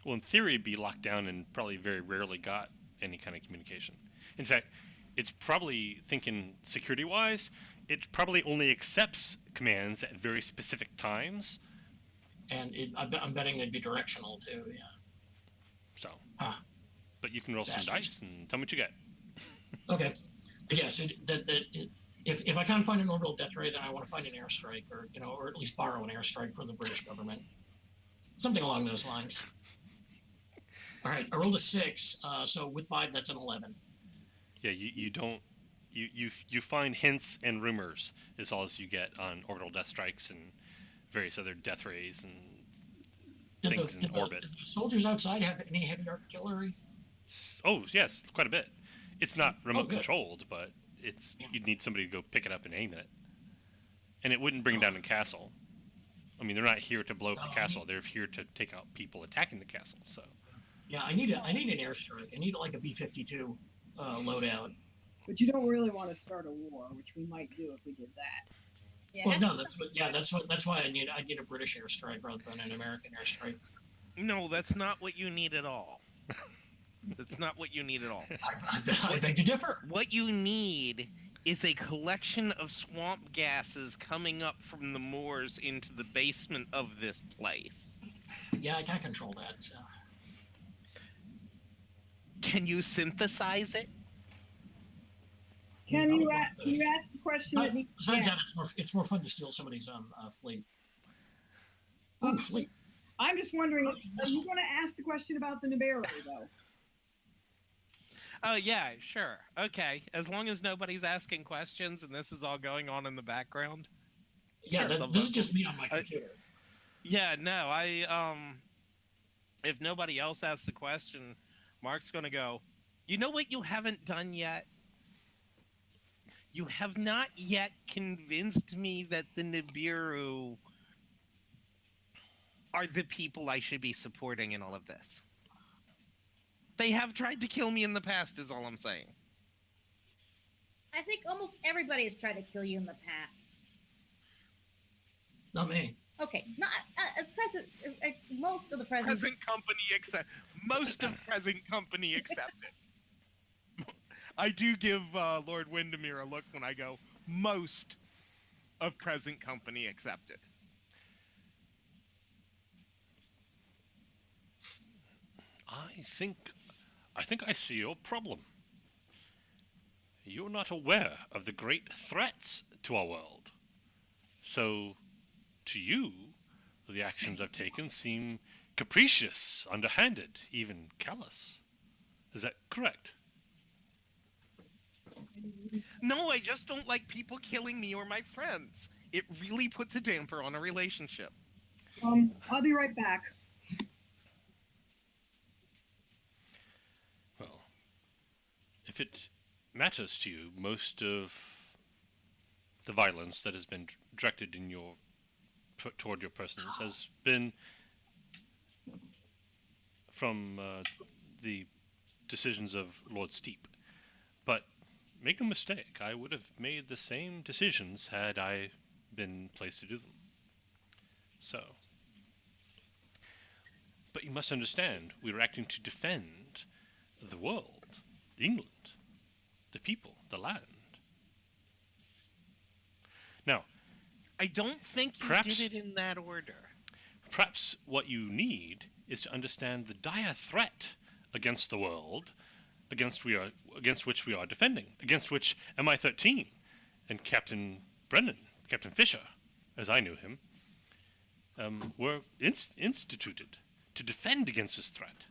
Well, in theory, it'd be locked down and probably very rarely got any kind of communication. In fact, it's probably thinking security-wise, it probably only accepts commands at very specific times. and I'm betting it'd be directional too. Yeah. So, Huh. but you can roll some Bastards. dice and tell me what you get. Okay. But yes, if I can't find an orbital death ray, then I want to find an airstrike, or at least borrow an airstrike from the British government, something along those lines. All right, I rolled a 6, so with 5, that's an 11. Yeah, you don't. You find hints and rumors is all as you get on orbital death strikes and various other death rays and things in orbit. Did the soldiers outside have any heavy artillery? Oh yes, quite a bit. It's not remote good. controlled, but you'd need somebody to go pick it up and aim it. And it wouldn't bring down the castle. I mean, they're not here to blow up the castle. They're here to take out people attacking the castle. So Yeah, I need an airstrike. I need like a B-52 loadout. But you don't really want to start a war, which we might do if we did that. Yeah, Well, no, that's why I need a British airstrike rather than an American airstrike. No, that's not what you need at all. That's not what you need at all. I beg to differ. What you need is a collection of swamp gases coming up from the moors into the basement of this place. Yeah, I can't control that. So. Can you synthesize it? Can you ask the question that needs Besides that, it's more fun to steal somebody's fleet. Ooh, fleet. I'm just wondering, are you going to ask the question about the Nibiru, though? Oh, yeah, sure. Okay. As long as nobody's asking questions and this is all going on in the background. Yeah, Sure, this is just me on my computer. Yeah, no, if nobody else asks the question, Mark's going to go, you know what you haven't done yet? You have not yet convinced me that the Nibiru are the people I should be supporting in all of this. They have tried to kill me in the past, is all I'm saying. I think almost everybody has tried to kill you in the past. Not me. Okay, not present. Most of the present. Present company except most of present company accepted. I do give Lord Windermere a look when I go most of present company accepted. I think I see your problem. You're not aware of the great threats to our world. So, to you, the actions I've taken seem capricious, underhanded, even callous. Is that correct? No, I just don't like people killing me or my friends. It really puts a damper on a relationship. I'll be right back. Well, if it matters to you, most of the violence that has been directed in toward your persons has been from the decisions of Lord Steep. But make no mistake, I would have made the same decisions had I been placed to do them. So, but you must understand, we are acting to defend the world, England, the people, the land. Now, I don't think you perhaps, did it in that order. Perhaps what you need is to understand the dire threat against the world, against which we are defending, against which MI-13 and Captain Brennan, Captain Fisher, as I knew him, were instituted to defend against this threat.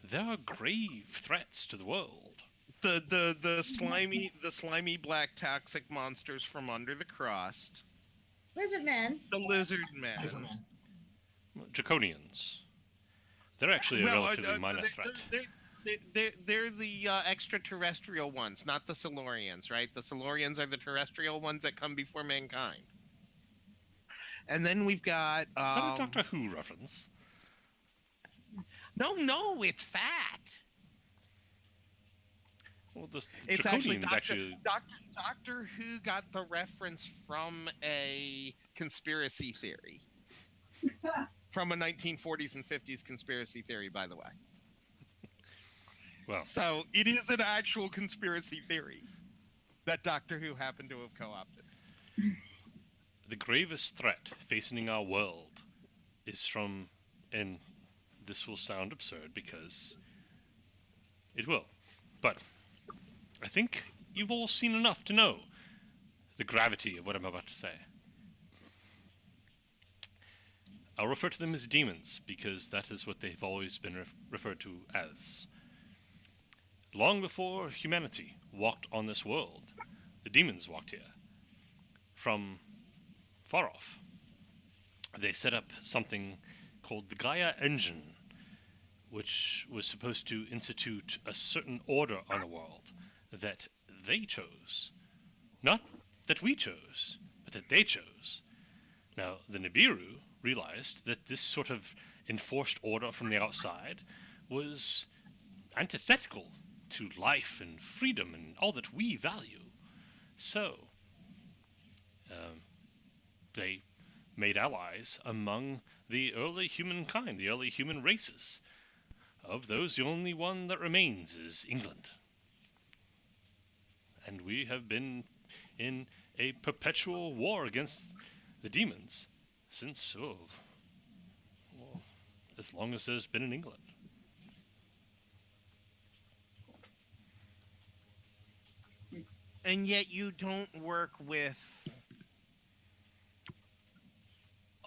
There are grave threats to the world. The slimy black toxic monsters from under the crust. Lizard men. The lizard men. Hyperman. Draconians. They're actually a relatively minor threat. They're the extraterrestrial ones, not the Silurians, right? The Silurians are the terrestrial ones that come before mankind. And then we've got... Is that a Doctor Who reference? No, it's fat. Well, the It's Draconians actually Doctor Who got the reference from a conspiracy theory. From a 1940s and 50s conspiracy theory, by the way. Well, So it is an actual conspiracy theory that Doctor Who happened to have co-opted. the gravest threat facing our world is from, and this will sound absurd because it will, but I think you've all seen enough to know the gravity of what I'm about to say. I'll refer to them as demons because that is what they've always been referred to as. Long before humanity walked on this world, the demons walked here. From far off, they set up something called the Gaia Engine, which was supposed to institute a certain order on the world that they chose. Not that we chose, but that they chose. Now, the Nibiru realized that this sort of enforced order from the outside was antithetical to life and freedom and all that we value. So, they made allies among the early humankind, the early human races. Of those, the only one that remains is England. And we have been in a perpetual war against the demons since, as long as there's been in England. And yet you don't work with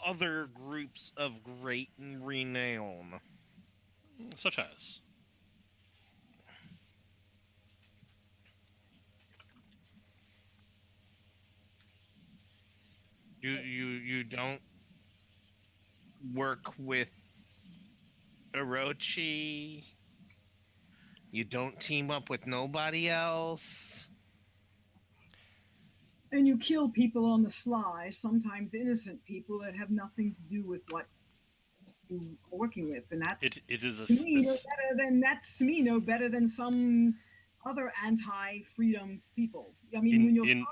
other groups of great renown. Such as? You don't work with Orochi. You don't team up with nobody else. And you kill people on the sly, sometimes innocent people that have nothing to do with what you're working with, and that's It is a... to me no better than some other anti-freedom people. I mean, when you're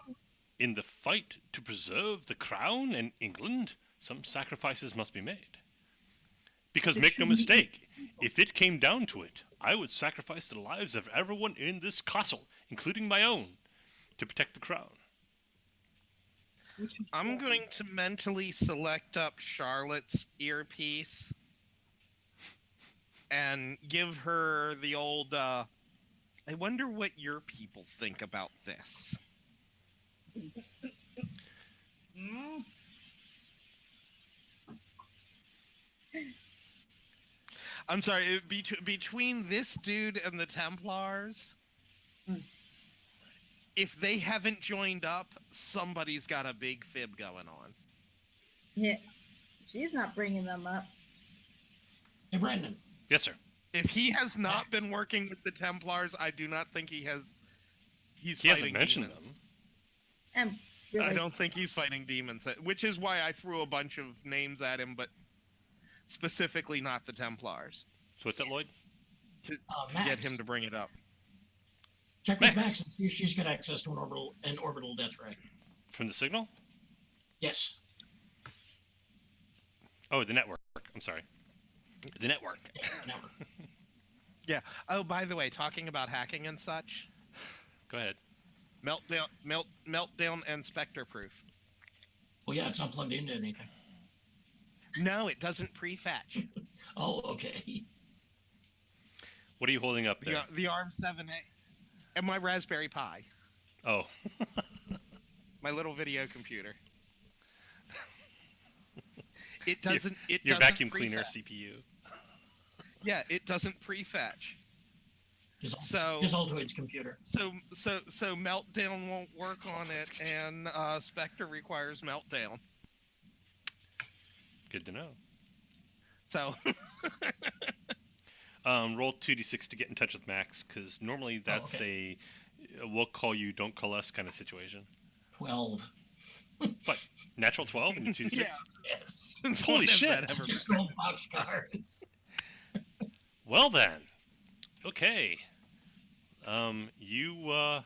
in the fight to preserve the crown and England, some sacrifices must be made. Because make no mistake, if it came down to it, I would sacrifice the lives of everyone in this castle, including my own, to protect the crown. I'm going to mentally select up Charlotte's earpiece and give her the old, I wonder what your people think about this. I'm sorry, between this dude and the Templars, if they haven't joined up, somebody's got a big fib going on. Yeah, she's not bringing them up. Hey, Brandon. Yes, sir. If he has not been working with the Templars, I do not think he has. He's He hasn't fighting mentioned demons. them. Really, I don't think he's fighting demons, which is why I threw a bunch of names at him, but specifically not the Templars. So what's that, Lloyd? To Max. get him to bring it up. Check with Max and see if she's got access to an orbital death ray. From the signal? Yes. Oh, the network. I'm sorry. The network. Yes, the network. Yeah. Oh, by the way, talking about hacking and such, Go ahead. meltdown and Spectre proof. Well, yeah, it's not plugged into anything. No, it doesn't prefetch. Oh, okay. What are you holding up there? The ARM7A and my Raspberry Pi, Oh. my little video computer. It doesn't. It Your doesn't vacuum cleaner prefetch. CPU. Yeah, it doesn't prefetch. His So Altoids computer. so Meltdown won't work on it, and Spectre requires Meltdown. Good to know. So Roll 2d6 to get in touch with Max, because normally that's a we'll call you, don't call us kind of situation. 12. But natural 12 and 2d6? Yeah. Yes. since Holy when has shit. that ever Just been? roll boxcars. Well then. Okay. You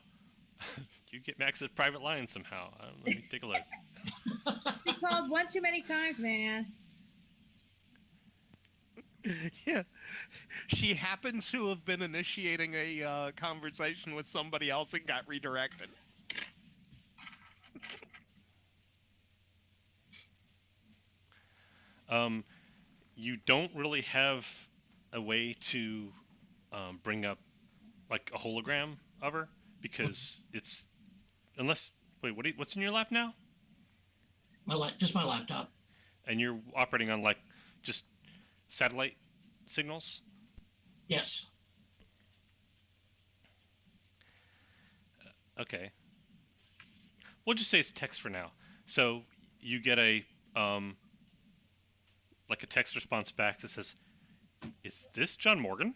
you get Max's private line somehow. Let me take a look. you called one too many times, man. Yeah, she happens to have been initiating a conversation with somebody else and got redirected. You don't really have a way to bring up like a hologram of her, because it's unless what's in your lap now? Just my laptop. And you're operating on like just satellite signals? Yes. Okay. We'll just say it's text for now. So you get a like a text response back that says, "Is this John Morgan?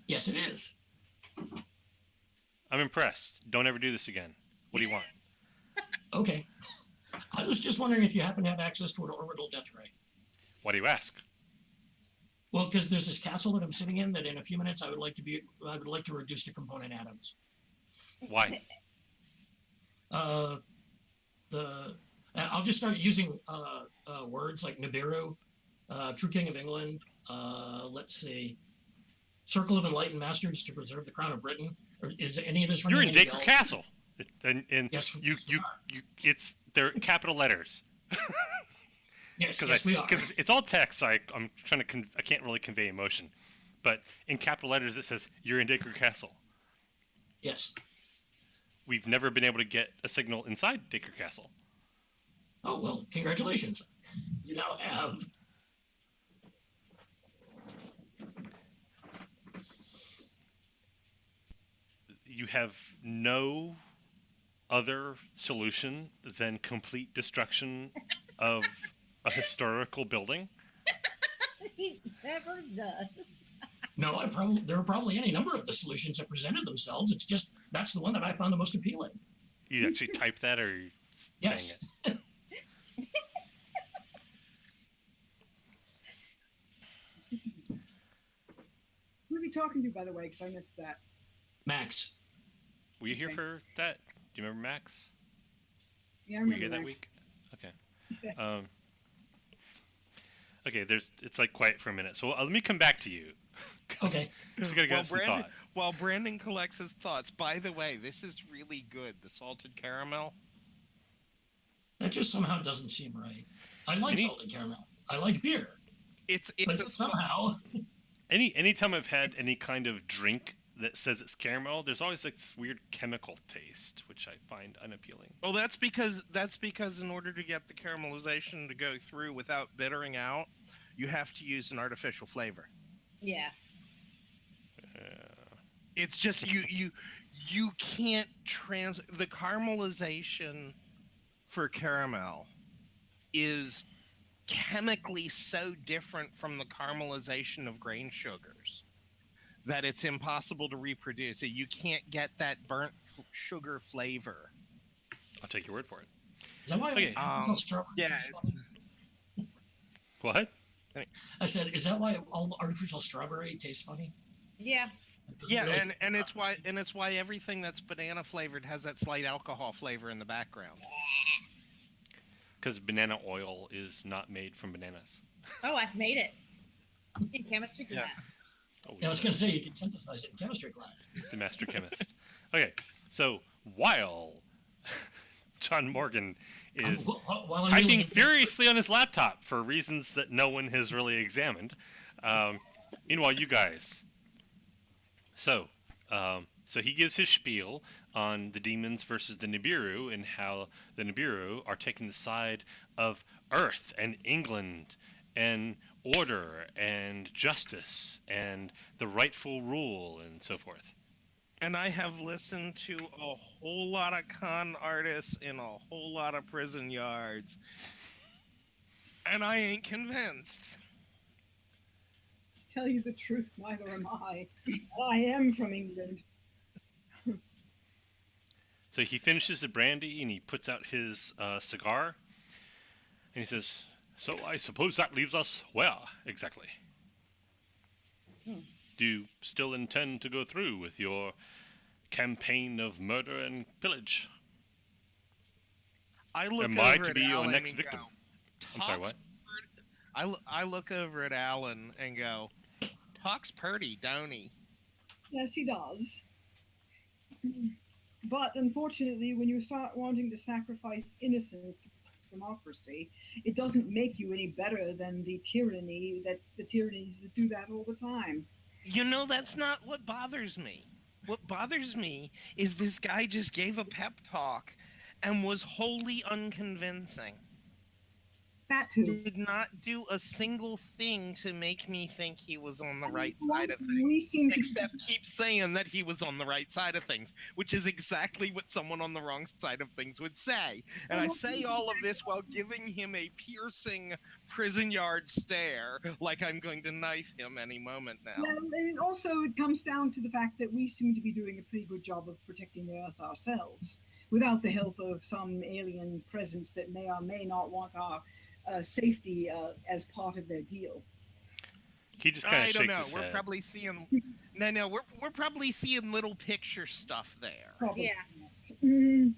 Yes, it is. I'm impressed. Don't ever do this again. What do you want?" Okay. I was just wondering if you happen to have access to an orbital death ray. Why do you ask? Well, because there's this castle that I'm sitting in that in a few minutes I would like to reduce to component atoms. Why? I'll just start using words like Nibiru, True King of England. Let's see, Circle of Enlightened Masters to preserve the crown of Britain. Or is any of this? You're in ringing any Dacre bells? Castle, and Yes, you are. it's they're capital letters. Yes, Because yes, we are. it's all text, so I'm trying to I can't really convey emotion, but in capital letters it says you're in Dacre Castle. Yes. We've never been able to get a signal inside Dacre Castle. Oh well, congratulations. You now have. You have no other solution than complete destruction of a historical building. He never does. No, there are probably any number of the solutions that presented themselves. It's just that's the one that I found the most appealing. You actually type that, or are you Yes. saying it? Who's he talking to, by the way? Because I missed that. Max. Were you here for that? Do you remember Max? Yeah, I Were you remember here that Max. week? Okay. Okay. It's like quiet for a minute. So let me come back to you. 'Cause Okay. Just gotta get some thought. While Brandon collects his thoughts, by the way, this is really good. The salted caramel. That just somehow doesn't seem right. I like salted caramel. I like beer. It's But a somehow. Anytime I've had any kind of drink that says it's caramel, there's always like this weird chemical taste, which I find unappealing. Well, that's because in order to get the caramelization to go through without bittering out, you have to use an artificial flavor. Yeah. It's just you can't the caramelization for caramel is chemically so different from the caramelization of grain sugars that it's impossible to reproduce it. You can't get that burnt sugar flavor. I'll take your word for it. Is that why Okay. artificial strawberry Yeah, tastes funny? What? I said, is that why all artificial strawberry tastes funny? Yeah. Does it Yeah, really- and it's why everything that's banana flavored has that slight alcohol flavor in the background. Because banana oil is not made from bananas. Oh, I've made it in chemistry class. Oh, Yeah, I was going to say you can synthesize it in chemistry class. the master chemist. Okay, so while John Morgan is While I'm typing really- furiously on his laptop for reasons that no one has really examined, meanwhile, you guys. So he gives his spiel on the demons versus the Nibiru and how the Nibiru are taking the side of Earth and England and order and justice and the rightful rule and so forth. And I have listened to a whole lot of con artists in a whole lot of prison yards, and I ain't convinced. Tell you the truth, neither am I. I am from England. So he finishes the brandy and he puts out his cigar and he says, "So I suppose that leaves us where exactly? Do you still intend to go through with your campaign of murder and pillage? I look Am over I to at be your Alan next and victim?" go, I'm sorry, "Talk's what? I look over at Alan and go, "Talk's purty, don't he?" Yes, he does. But unfortunately, when you start wanting to sacrifice innocence to democracy, it doesn't make you any better than the tyrannies that do that all the time. You know, that's not what bothers me. What bothers me is this guy just gave a pep talk and was wholly unconvincing. That too. Did not do a single thing to make me think he was on the right side of things. We seem to Except keep saying that he was on the right side of things, which is exactly what someone on the wrong side of things would say. And I say all of this while giving him a piercing prison yard stare, like I'm going to knife him any moment now. Well, and also it comes down to the fact that we seem to be doing a pretty good job of protecting the Earth ourselves, without the help of some alien presence that may or may not want our safety as part of their deal. He just kind I of don't shakes know. his We're head. probably seeing we're probably seeing little picture stuff there. Probably. Yeah. Mm,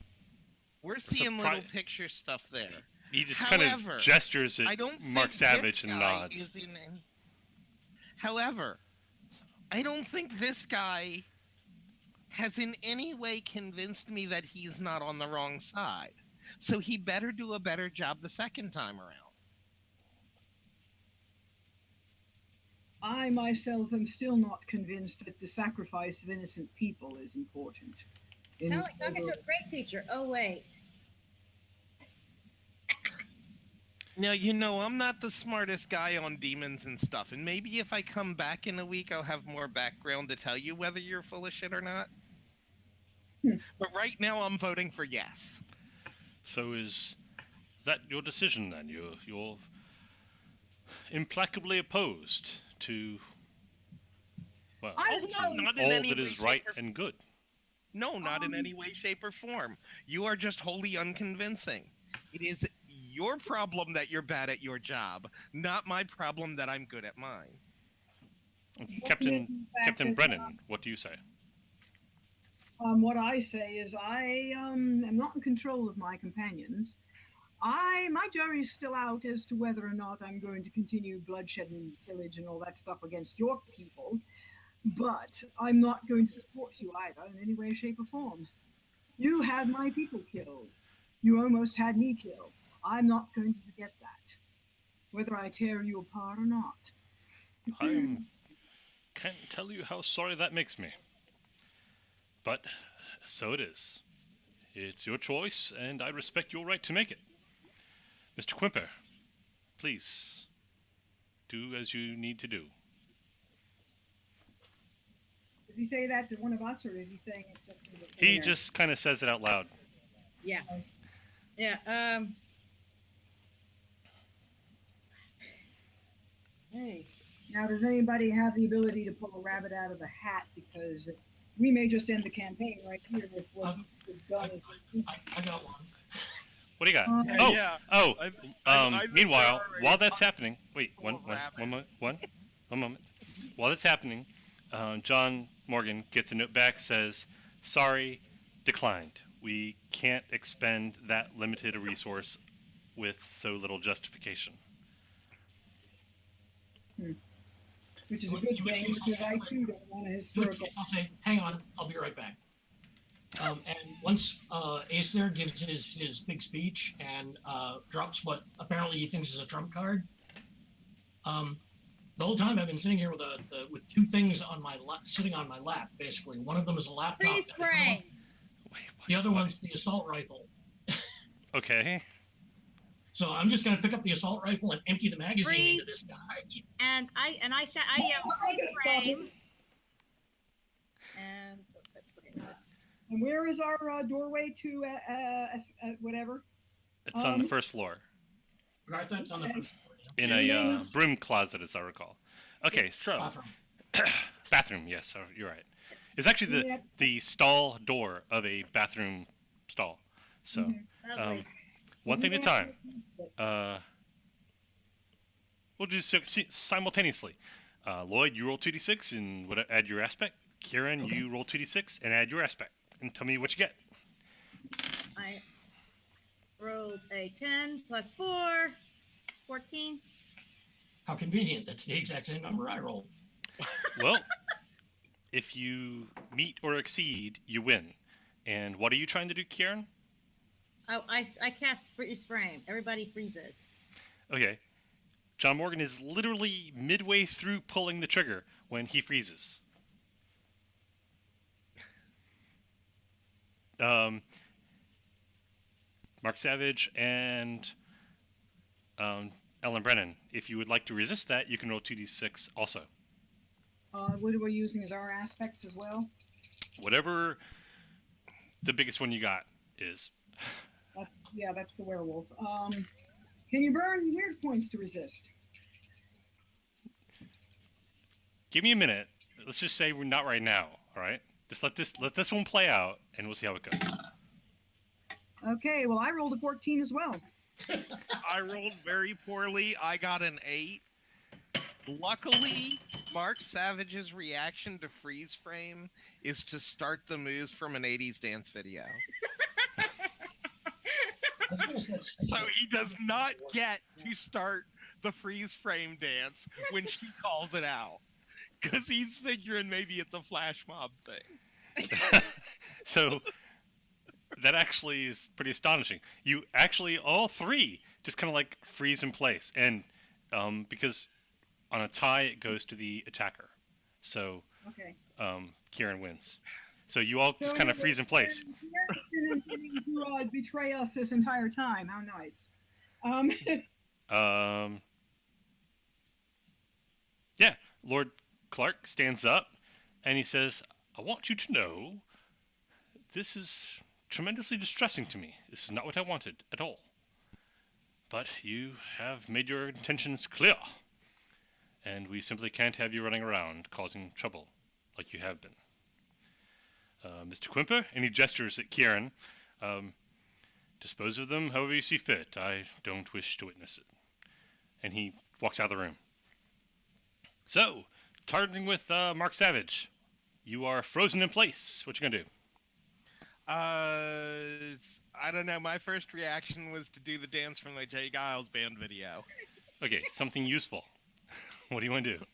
We're seeing Surpri- little picture stuff there. He just kind However, of gestures I at don't Mark think Savage this and guy nods. is in any- However, I don't think this guy has in any way convinced me that he's not on the wrong side. So he better do a better job the second time around. I myself am still not convinced that the sacrifice of innocent people is important. Kind of like talking to a great teacher. Oh, wait. Now, you know, I'm not the smartest guy on demons and stuff, and maybe if I come back in a week, I'll have more background to tell you whether you're full of shit or not. But right now, I'm voting for yes. So is that your decision then? You're implacably opposed to, well, I Oh, know. not in all any that way, is right shape, or and good. No, not in any way, shape, or form. You are just wholly unconvincing. It is your problem that you're bad at your job, not my problem that I'm good at mine. Captain Brennan, what do you say? What I say is I am not in control of my companions. My jury's still out as to whether or not I'm going to continue bloodshed and pillage and all that stuff against your people, but I'm not going to support you either in any way, shape, or form. You had my people killed. You almost had me killed. I'm not going to forget that, whether I tear you apart or not. I can't tell you how sorry that makes me. But so it is. It's your choice, and I respect your right to make it. Mr. Quimper, please do as you need to do. Did he say that to one of us, or is he saying it just to the He player? just kind of says it out loud. Yeah. Yeah. Hey. Now, does anybody have the ability to pull a rabbit out of a hat? Because we may just end the campaign right here if what you've done is. I got one. What do you got? Um, Oh, Yeah. oh. I think Meanwhile, there are while that's a happening, wait, full of rabbits. one moment. While that's happening, John Morgan gets a note back, says, "Sorry, declined. We can't expend that limited a resource with so little justification." Which is a In good which thing case because I'll I say- too don't want a In which historical. case I'll say, hang on, I'll be right back. And once Ace there gives his big speech and drops what apparently he thinks is a trump card, the whole time I've been sitting here with two things on my sitting on my lap, basically. One of them is a laptop. Freeze frame. The other one's the assault rifle. Okay. So I'm just going to pick up the assault rifle and empty the magazine Freeze. into this guy. And I yell I'm freeze gonna stop frame. him. And And where is our doorway to whatever? It's on the first floor Right, that's on the first floor. in a broom closet, as I recall. Okay, so Bathroom. bathroom. Yes, you're right. It's actually the stall door of a bathroom stall. So lovely. one thing at a time. We'll just simultaneously. Lloyd, you roll 2d6 and add your aspect. Kieran, Okay. you roll 2d6 and add your aspect. And tell me what you get. I rolled a 10 plus 4, 14. How convenient. That's the exact same number I rolled. Well, if you meet or exceed, you win. And what are you trying to do, Kieran? Oh, I cast freeze frame. Everybody freezes. Okay. John Morgan is literally midway through pulling the trigger when he freezes. Mark Savage and Ellen Brennan, if you would like to resist that, you can roll 2d6 also. What are we using as our aspects as well? Whatever the biggest one you got is. That's the werewolf. Can you burn weird points to resist? Give me a minute. Let's just say we're not right now, all right? Just let this one play out, and we'll see how it goes. Okay, well, I rolled a 14 as well. I rolled very poorly. I got an 8. Luckily, Mark Savage's reaction to freeze frame is to start the moves from an 80s dance video. So he does not get to start the freeze frame dance when she calls it out. Because he's figuring maybe it's a flash mob thing. So that actually is pretty astonishing. You actually, all three, just kind of like freeze in place. And because on a tie, it goes to the attacker. So Okay. Kieran wins. So you all just kind of freeze in place. Kieran's been intending to betray us this entire time. How nice. Yeah, Lord Clark stands up and he says, "I want you to know this is tremendously distressing to me. This is not what I wanted at all. But you have made your intentions clear, and we simply can't have you running around causing trouble like you have been. Mr. Quimper," and he gestures at Kieran, "dispose of them however you see fit. I don't wish to witness it." And he walks out of the room. So, starting with Mark Savage, you are frozen in place. What you gonna do? I don't know. My first reaction was to do the dance from the Jay Giles band video. Okay, something useful. What do you want to do?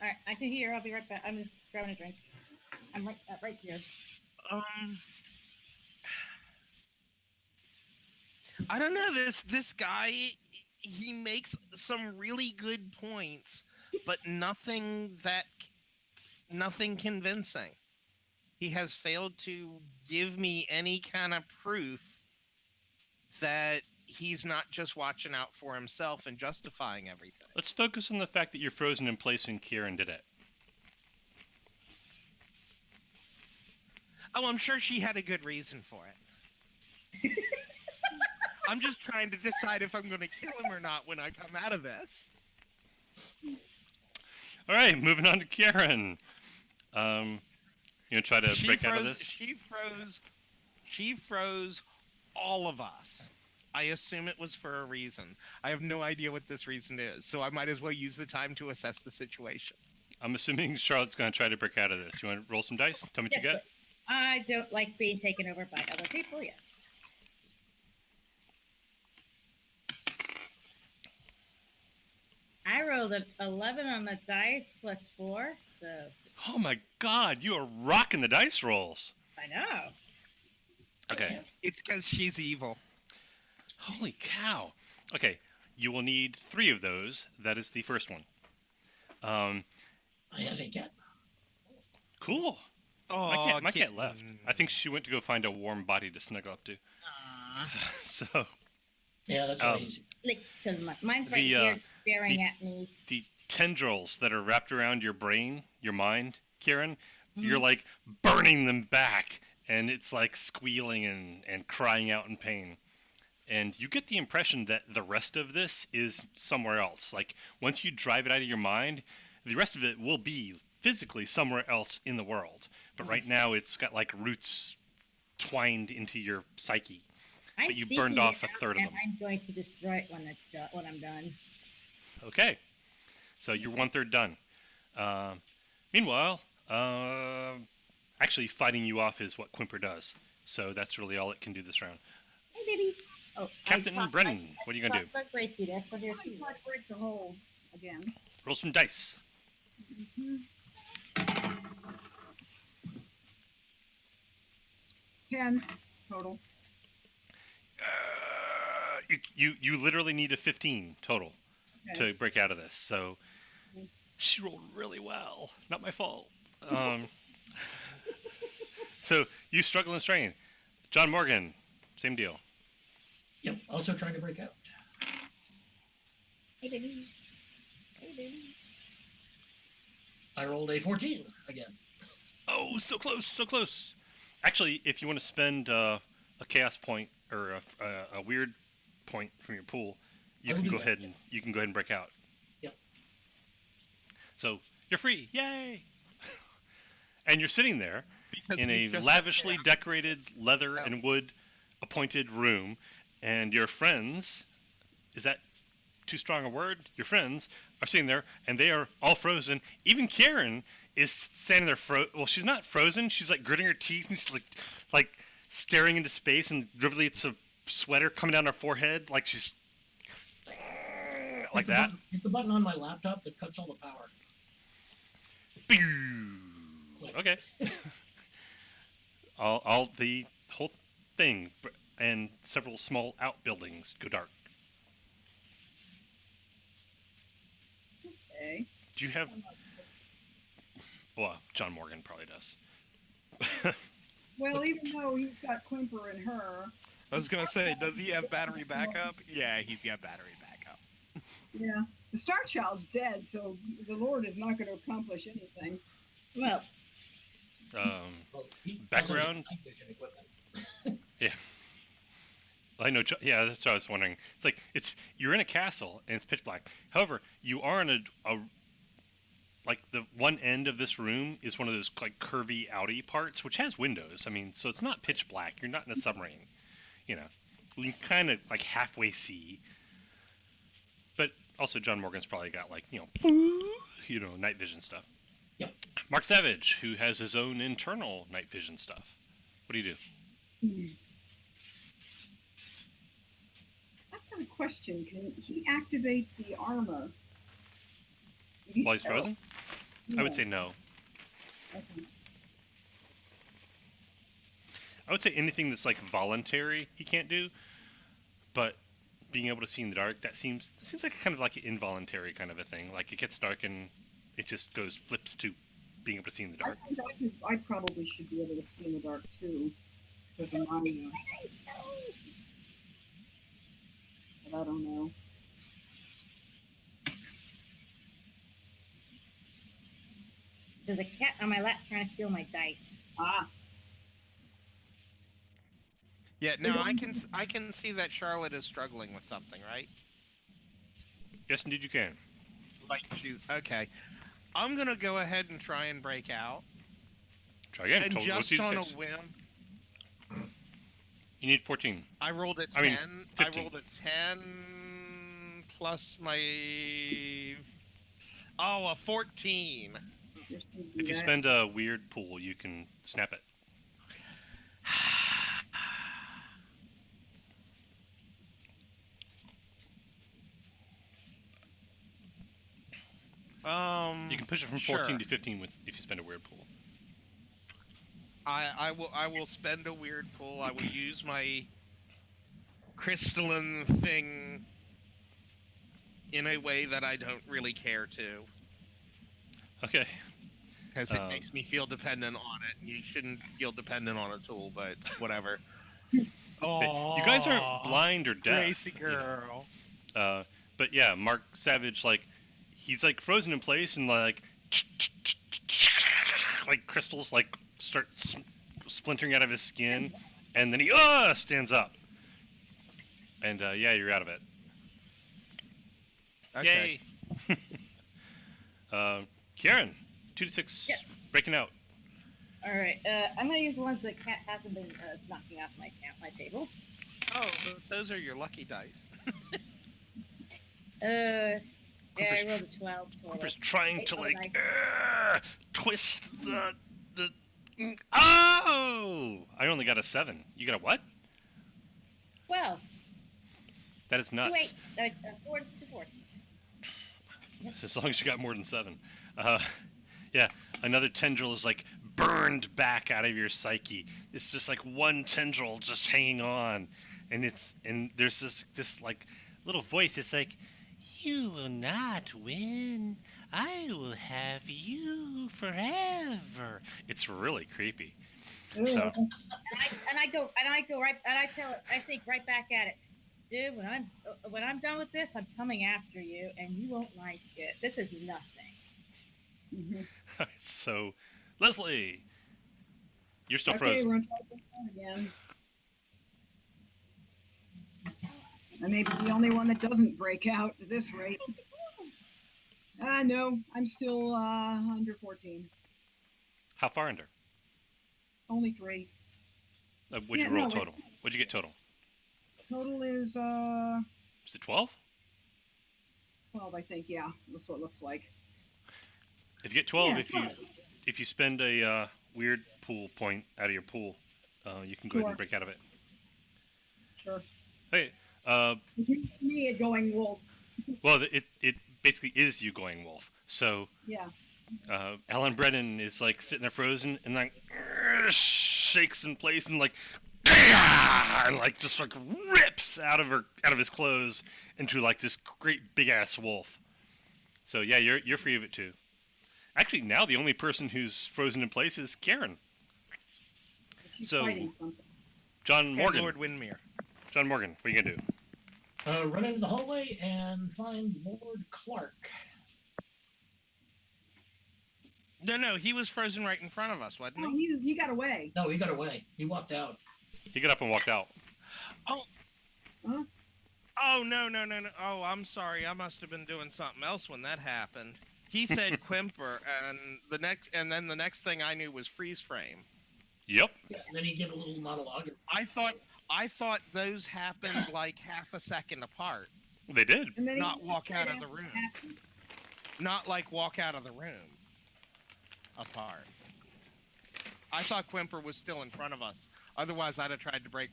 All right, I can hear. I'll be right back. I'm just grabbing a drink. I'm right here. I don't know. This guy, he makes some really good points, but nothing convincing. He has failed to give me any kind of proof that he's not just watching out for himself and justifying everything. Let's focus on the fact that you're frozen in place and Kieran did it. Oh, I'm sure she had a good reason for it. I'm just trying to decide if I'm going to kill him or not when I come out of this. All right, moving on to Karen. You gonna try to break out of this? She froze all of us. I assume it was for a reason. I have no idea what this reason is, so I might as well use the time to assess the situation. I'm assuming Charlotte's gonna try to break out of this. You want to roll some dice? Tell me what you Yes, got. but I don't like being taken over by other people. Yes. I rolled an 11 on the dice plus 4, so Oh my God, you are rocking the dice rolls. I know. Okay. It's because she's evil. Holy cow. Okay, you will need 3 of those. That is the first one. I has a cat. Cool. Oh, My cat left. I think she went to go find a warm body to snuggle up to. Aww. So Yeah, that's easy. Like, so mine's right The, here staring at me. the tendrils that are wrapped around your brain, your mind, Kieran, you're like burning them back, and it's like squealing and crying out in pain. And you get the impression that the rest of this is somewhere else. Like, once you drive it out of your mind, the rest of it will be physically somewhere else in the world. But right now, it's got like roots twined into your psyche. I'm But you seeking burned it off a out, third of and them. I'm going to destroy it when it's done. When I'm done. Okay. So you're 1/3 done. Meanwhile, actually fighting you off is what Quimper does. So that's really all it can do this round. Hey, baby. Oh, Captain Brennan, what are you going to do? But Gracie, that's what I they're try to break the hole again. Roll some dice. 10 total. You literally need a 15 total Okay. to break out of this. So she rolled really well. Not my fault. So you struggle and strain. John Morgan, same deal. Yep, also trying to break out. Hey, baby. Hey, baby. I rolled a 14 again. Oh, so close, so close. Actually, if you want to spend a chaos point or a weird point from your pool, you I will can do go that, ahead and break out. Yep. So you're free, yay! And you're sitting there Because in a he's just lavishly decorated leather and wood appointed room, and your friends, is that too strong a word? Your friends are sitting there, and they are all frozen. Even Karen is standing there well, she's not frozen, she's like gritting her teeth, and she's like staring into space, and literally it's a sweater coming down her forehead, like she's like that. Hit the button on my laptop that cuts all the power. Click. Okay. all the whole thing and several small outbuildings go dark. Okay. Do you have? Well, John Morgan probably does. Well, even though he's got Quimper and her, I was gonna say, does he have battery backup? Yeah, he's got battery backup. yeah, the Star Child's dead, so the Lord is not going to accomplish anything. Well, Well, he Background? also has night vision equipment. I know. Yeah, that's what I was wondering. It's like you're in a castle and it's pitch black. However, you are in a like the one end of this room is one of those like curvy outy parts, which has windows. I mean, so it's not pitch black. You're not in a submarine. You know, you can kind of like halfway see. But also, John Morgan's probably got like night vision stuff. Yep. Mark Savage, who has his own internal night vision stuff. What do you do? I've got a question. Can he activate the armor? While he's frozen? I would say no. Okay. I would say anything that's like voluntary he can't do, but being able to see in the dark, that seems like kind of like an involuntary kind of a thing. Like it gets dark and it just flips to being able to see in the dark. I think I probably should be able to see in the dark too, because of my. But I don't know. there's a cat on my lap trying to steal my dice. Ah, Yeah, now I can see that Charlotte is struggling with something, right? Yes, indeed you can. Like she's okay. I'm gonna go ahead and try and break out, Try again. and Total just roll on a D6. whim, You need 14. I rolled a 10. I mean, 15. I rolled a 10 plus my a 14. Just to do If you that. spend a weird pool, you can snap it. You can push it from 14 sure. to 15 if you spend a weird pool. I will spend a weird pull. I will use my crystalline thing in a way that I don't really care to, Okay. because it makes me feel dependent on it. You shouldn't feel dependent on a tool, but whatever. You guys aren't blind or deaf. Gracie girl. But yeah, Mark Savage, like, he's like frozen in place and like crystals like start splintering out of his skin, and then he stands up. And yeah, you're out of it. Okay. Yay. Kieran, 2 to 6, Yep. breaking out. All right. I'm gonna use the ones that Cat hasn't been knocking off my table. Oh, those are your lucky dice. Yeah, I Cooper's rolled a 12 total. Cooper's trying Eight to total like dice. twist the. Oh! I only got a 7. You got a what? 12. That is nuts. Wait, 4 to 4. As long as you got more than 7. Yeah, another tendril is like burned back out of your psyche. It's just like one tendril just hanging on, and there's this like little voice. It's like, "You will not win. I will have you forever." It's really creepy. So And I think right back at it, dude. When I'm done with this, I'm coming after you, and you won't like it. This is nothing. so Leslie, you're still Okay, frozen. we're on top of the phone again. I may be the only one that doesn't break out at this rate. No, I'm still under 14. How far under? Only 3. What'd Yeah, you roll no, total? What'd you get total? Total is Is it 12? 12, I think. Yeah, that's what it looks like. If you get 12, Yeah, if you spend a weird pool point out of your pool, you can go ahead and break out of it. Sure. Hey, Me it going wolf. well, it basically is you going wolf. So Yeah. Alan Brennan is like sitting there frozen and like shakes in place and like and like just like rips out of his clothes into like this great big ass wolf. So yeah, you're free of it too. Actually, now the only person who's frozen in place is Karen. She's So- fighting something. John And Morgan. Lord Windermere. John Morgan, what are you gonna do? Run into the hallway and find Lord Clark. No, he was frozen right in front of us, wasn't Oh, he? he got away. No, he got away. He walked out. He got up and walked out. Oh no. Oh, I'm sorry. I must have been doing something else when that happened. He said Quimper, and then the next thing I knew was freeze frame. Yep. Yeah, and then he gave a little monologue. I thought those happened like half a second apart. They did. And then Not walk out of the room. Not like walk out of the room apart. I thought Quimper was still in front of us. Otherwise, I'd have tried to break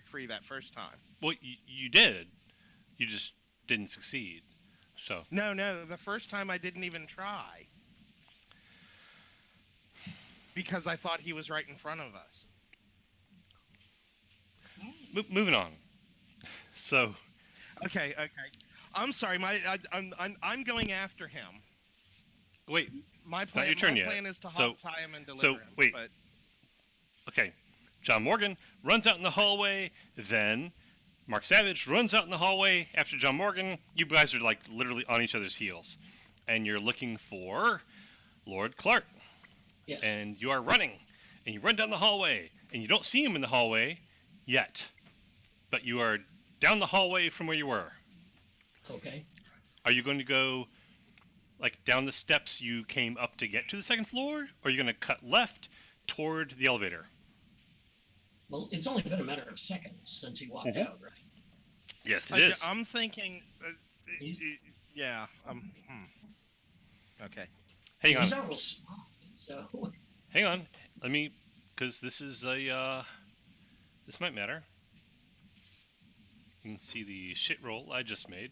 free that first time. Well, you did. You just didn't succeed. So No, the first time I didn't even try. Because I thought he was right in front of us. moving on. So Okay. I'm sorry. I'm going after him. wait. My It's not plan, your turn my yet. plan is to So- tie him and deliver so, him. wait. But Okay. John Morgan runs out in the hallway. Then Mark Savage runs out in the hallway after John Morgan. You guys are like literally on each other's heels, and you're looking for Lord Clark. Yes. And you are running, and you run down the hallway, and you don't see him in the hallway yet, but you are down the hallway from where you were. Okay. Are you going to go like down the steps you came up to get to the second floor, or are you going to cut left toward the elevator? Well, it's only been a matter of seconds since he walked out, right? Yes, it is. I'm thinking, yeah. Okay. Hang on. He's not real smart, so. Hang on. Let me, because this is a, this might matter. You can see the shit roll I just made.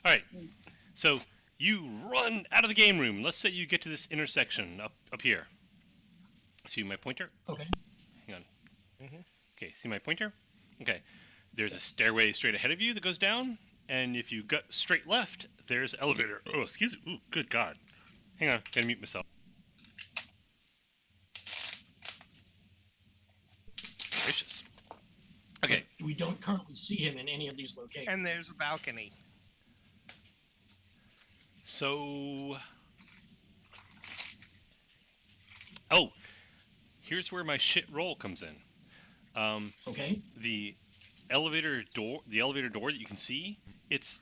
Alright, so you run out of the game room. Let's say you get to this intersection up here. See my pointer? Okay. Hang on. Okay, see my pointer? Okay. There's a stairway straight ahead of you that goes down, and if you go straight left, there's an elevator. Oh, excuse me. Ooh, good God. Hang on, gotta mute myself. Gracious. Okay. But we don't currently see him in any of these locations. And there's a balcony. So, oh, here's where my shit roll comes in. Okay. The elevator door that you can see, it's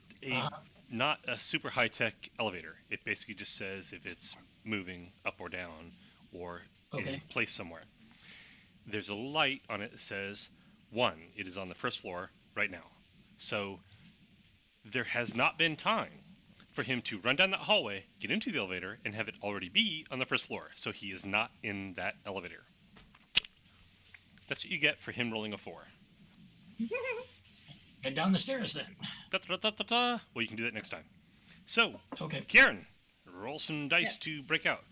not a super high-tech elevator. It basically just says if it's moving up or down or in place somewhere. There's a light on it that says 1. It is on the first floor right now. So there has not been time for him to run down that hallway, get into the elevator, and have it already be on the first floor. So he is not in that elevator. That's what you get for him rolling a 4. Head down the stairs then. Well, you can do that next time. So, Okay. Kieran, roll some dice to break out.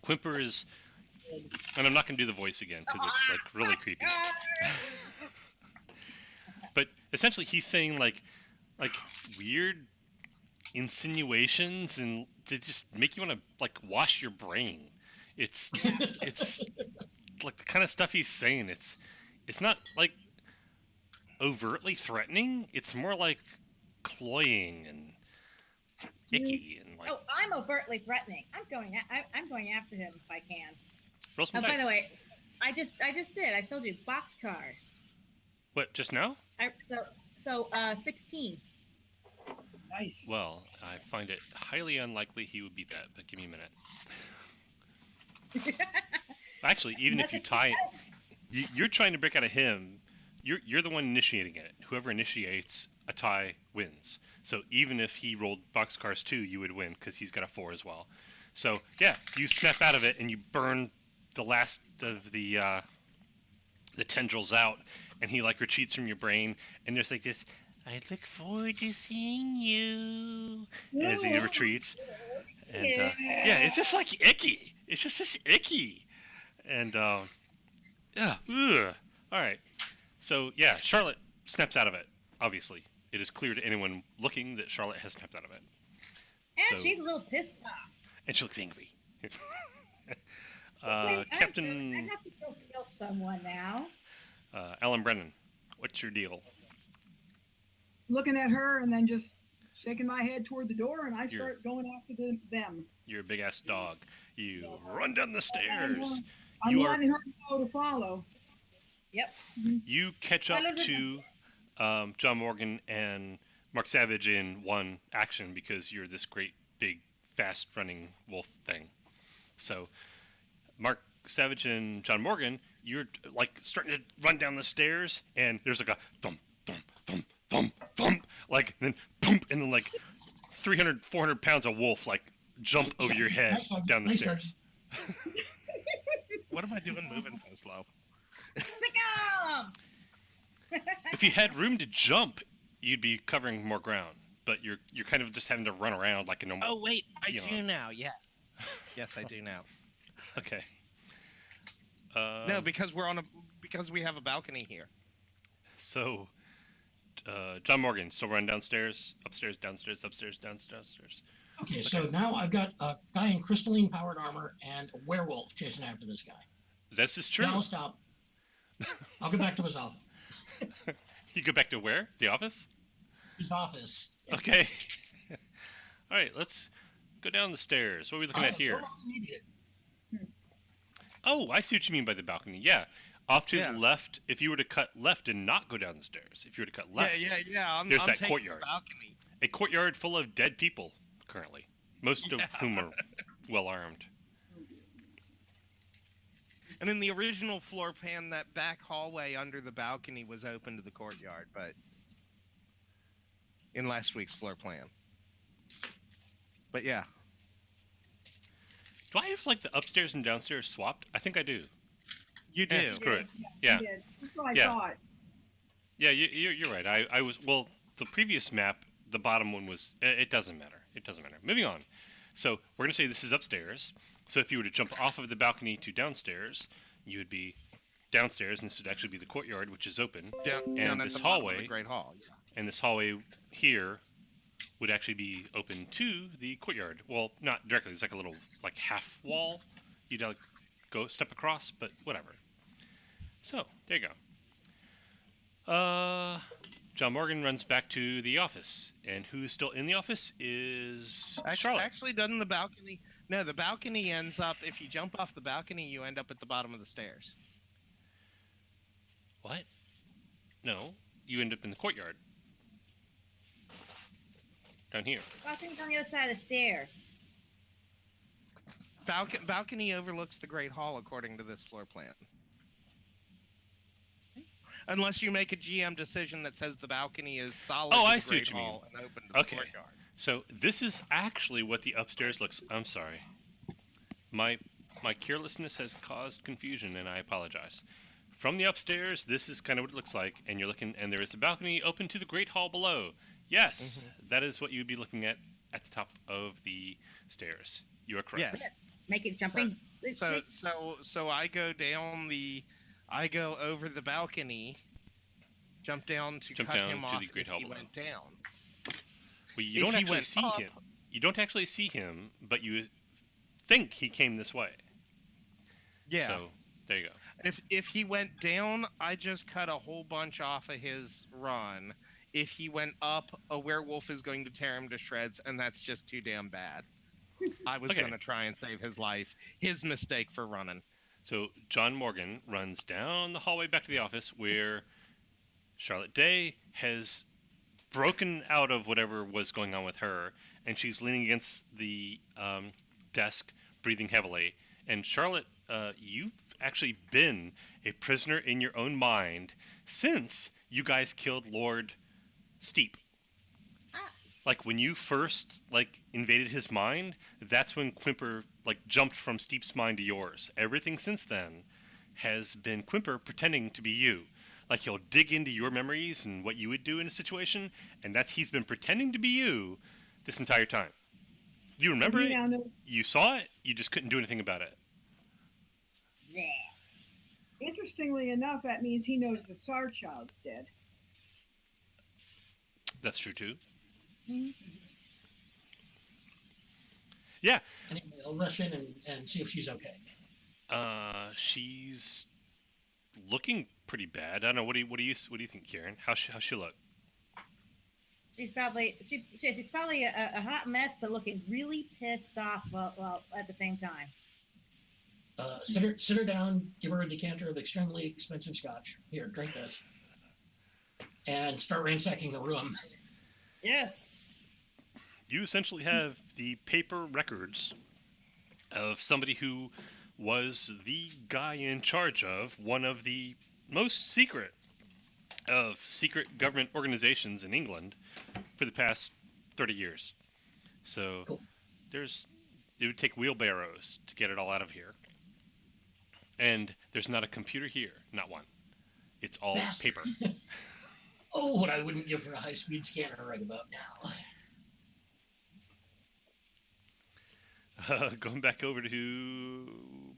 Quimper is, and I'm not going to do the voice again because it's like really creepy. But essentially, he's saying like weird insinuations and to just make you want to like wash your brain. It's like the kind of stuff he's saying. It's not like overtly threatening. It's more like cloying and icky and like. Oh, I'm overtly threatening. I'm going after him if I can. Roll some By dice. the way, I just did. I told you boxcars. What, just now? 16. Nice. Well, I find it highly unlikely he would beat that, but give me a minute. Actually, even if you tie it, you're trying to break out of him. You're the one initiating it. Whoever initiates a tie wins. So even if he rolled boxcars 2, you would win because he's got a 4 as well. So yeah, you snap out of it and you burn the last of the tendrils out, and he like retreats from your brain, and there's like this. I look forward to seeing you as he retreats. And yeah, it's just like icky. It's just this icky. And yeah, ugh. All right. So yeah, Charlotte snaps out of it. Obviously, it is clear to anyone looking that Charlotte has snapped out of it. And So- she's a little pissed off. And she looks angry. Wait, Captain I have to go kill someone now. Alan Brennan, what's your deal? Looking at her and then just shaking my head toward the door, and I start going after them. You're a big ass dog. You run down the stairs. I'm You are- letting her know to follow. Yep. You catch up to John Morgan and Mark Savage in one action because you're this great, big, fast-running wolf thing. So, Mark Savage and John Morgan, you're like starting to run down the stairs, and there's like a thump, thump, thump, thump, thump, like then boom, and then like 300, 400 pounds of wolf like jump over your head down the stairs. What am I doing moving so slow? Sick 'em! If you had room to jump, you'd be covering more ground, but you're kind of just having to run around like a normal. Oh wait, I You do know. now. Yes, yes, I do now. Okay. No, because because we have a balcony here. So, John Morgan still running downstairs, upstairs, downstairs, upstairs, downstairs. Okay, so now I've got a guy in crystalline powered armor and a werewolf chasing after this guy. This is true. Now I'll stop. I'll go back to his office. You go back to where? The office? His office. Okay. All right, let's go down the stairs. What are we looking at here? Werewolf's immediate. Oh, I see what you mean by the balcony. Yeah. Off to Yeah. the left, if you were to cut left and not go down the stairs, if you were to cut left, Yeah. I'm there's that taking courtyard. the balcony. A courtyard full of dead people currently, most of Yeah. whom are well armed. And in the original floor plan, that back hallway under the balcony was open to the courtyard, but in last week's floor plan. But yeah. Do I have like the upstairs and downstairs swapped? I think I do. You do. Yeah, screw it. You Yeah. did. That's what I Yeah. thought. Yeah, you're right. I was, well, the previous map, the bottom one was, it doesn't matter. It doesn't matter. Moving on. So we're going to say this is upstairs. So if you were to jump off of the balcony to downstairs, you would be downstairs, and this would actually be the courtyard, which is open. Down at this the bottom of hallway- the Great Hall. Yeah. And this hallway here would actually be open to the courtyard. Well, not directly. It's like a little, like, half wall. You'd like go step across, but whatever. So, there you go. John Morgan runs back to the office, and who's still in the office is Charlotte. Actually, doesn't the balcony? No, the balcony ends up. If you jump off the balcony, you end up at the bottom of the stairs. What? No, you end up in the courtyard. Down here. I think it's on the other side of the stairs. Balcony overlooks the Great Hall, according to this floor plan. Unless you make a GM decision that says the balcony is solid Oh, to I the see what Great you mean. Hall and open to Okay. the courtyard. So this is actually what the upstairs looks. I'm sorry. My carelessness has caused confusion, and I apologize. From the upstairs, this is kind of what it looks like, and you're looking, and there is a balcony open to the Great Hall below. Yes, that is what you'd be looking at the top of the stairs. You are correct. Yes. Make it jumping. So I go over the balcony, jump down to Jump cut down him to off the Great if Hall he below. went down. Well, you If don't he actually went see up- him. You don't actually see him, but you think he came this way. Yeah. So there you go. If he went down, I just cut a whole bunch off of his run. If he went up, a werewolf is going to tear him to shreds, and that's just too damn bad. I was Okay. going to try and save his life. His mistake for running. So John Morgan runs down the hallway back to the office where Charlotte Day has broken out of whatever was going on with her, and she's leaning against the desk, breathing heavily. And Charlotte, you've actually been a prisoner in your own mind since you guys killed Lord Steep. Like when you first invaded his mind, that's when Quimper jumped from Steep's mind to yours. Everything since then has been Quimper pretending to be you. Like he'll dig into your memories and what you would do in a situation, and he's been pretending to be you this entire time. You remember it, now know- you saw it, you just couldn't do anything about it. Yeah. Interestingly enough, that means he knows the Tsar child's dead. That's true too. Anyway, I'll rush in and see if she's okay. She's looking pretty bad. I don't know. What do you think, Kieran? How's she look? She's probably a hot mess, but looking really pissed off. Well, at the same time. Sit her down, give her a decanter of extremely expensive scotch. Here, drink this. And start ransacking the room. Yes. You essentially have the paper records of somebody who was the guy in charge of one of the most secret of secret government organizations in England for the past 30 years. So Cool. it would take wheelbarrows to get it all out of here. And there's not a computer here, not one. It's all Bastard. paper. Oh, what I wouldn't give for a high-speed scanner right about now. Going back over to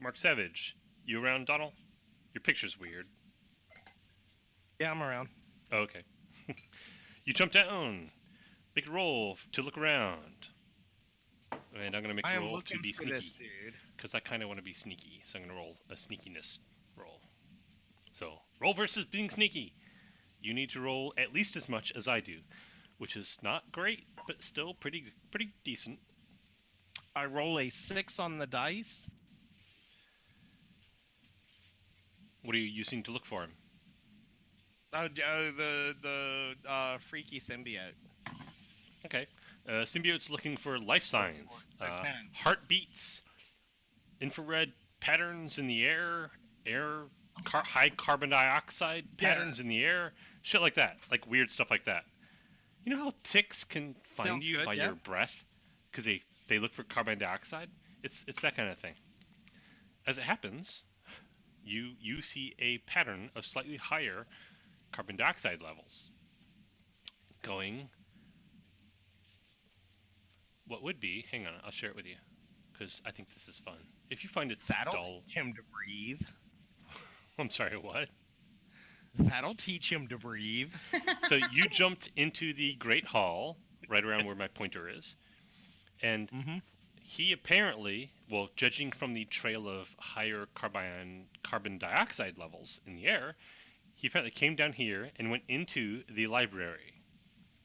Mark Savage. You around, Donald? Your picture's weird. Yeah, I'm around. Oh, okay. You jump down. Make a roll to look around. And I'm going to make I a am roll to looking be for this sneaky. dude. Because I kind of want to be sneaky. So I'm going to roll a sneakiness roll. So, roll versus being sneaky. You need to roll at least as much as I do. Which is not great, but still pretty decent. I roll a 6 on the dice. What are you using to look for him? Oh, the freaky symbiote. Okay. Symbiote's looking for life signs, Okay. heartbeats, infrared patterns in the air, high carbon dioxide patterns in the air, shit like that, like weird stuff like that. You know how ticks can find Sounds you good, by yeah. your breath because they look for carbon dioxide? It's that kind of thing. As it happens, you see a pattern of slightly higher carbon dioxide levels going. What would be? Hang on, I'll share it with you because I think this is fun. If you find it That'll dull, teach him to breathe. I'm sorry, what? That'll teach him to breathe. So you jumped into the Great Hall, right around where my pointer is, and Mm-hmm. he apparently, well, judging from the trail of higher carbon dioxide levels in the air, he apparently came down here and went into the library.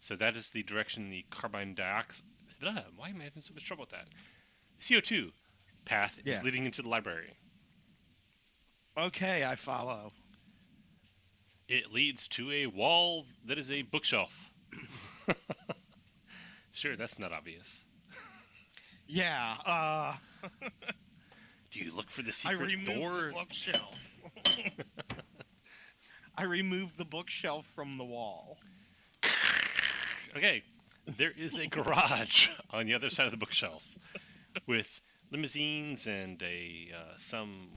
So that is the direction the carbon dioxide. Why am I having so much trouble with that? CO2 path is Yeah. leading into the library. Okay, I follow. It leads to a wall that is a bookshelf. Sure, that's not obvious. Yeah, Do you look for the I secret removed door? the bookshelf. I removed the bookshelf from the wall. Okay, there is a garage on the other side of the bookshelf with limousines and some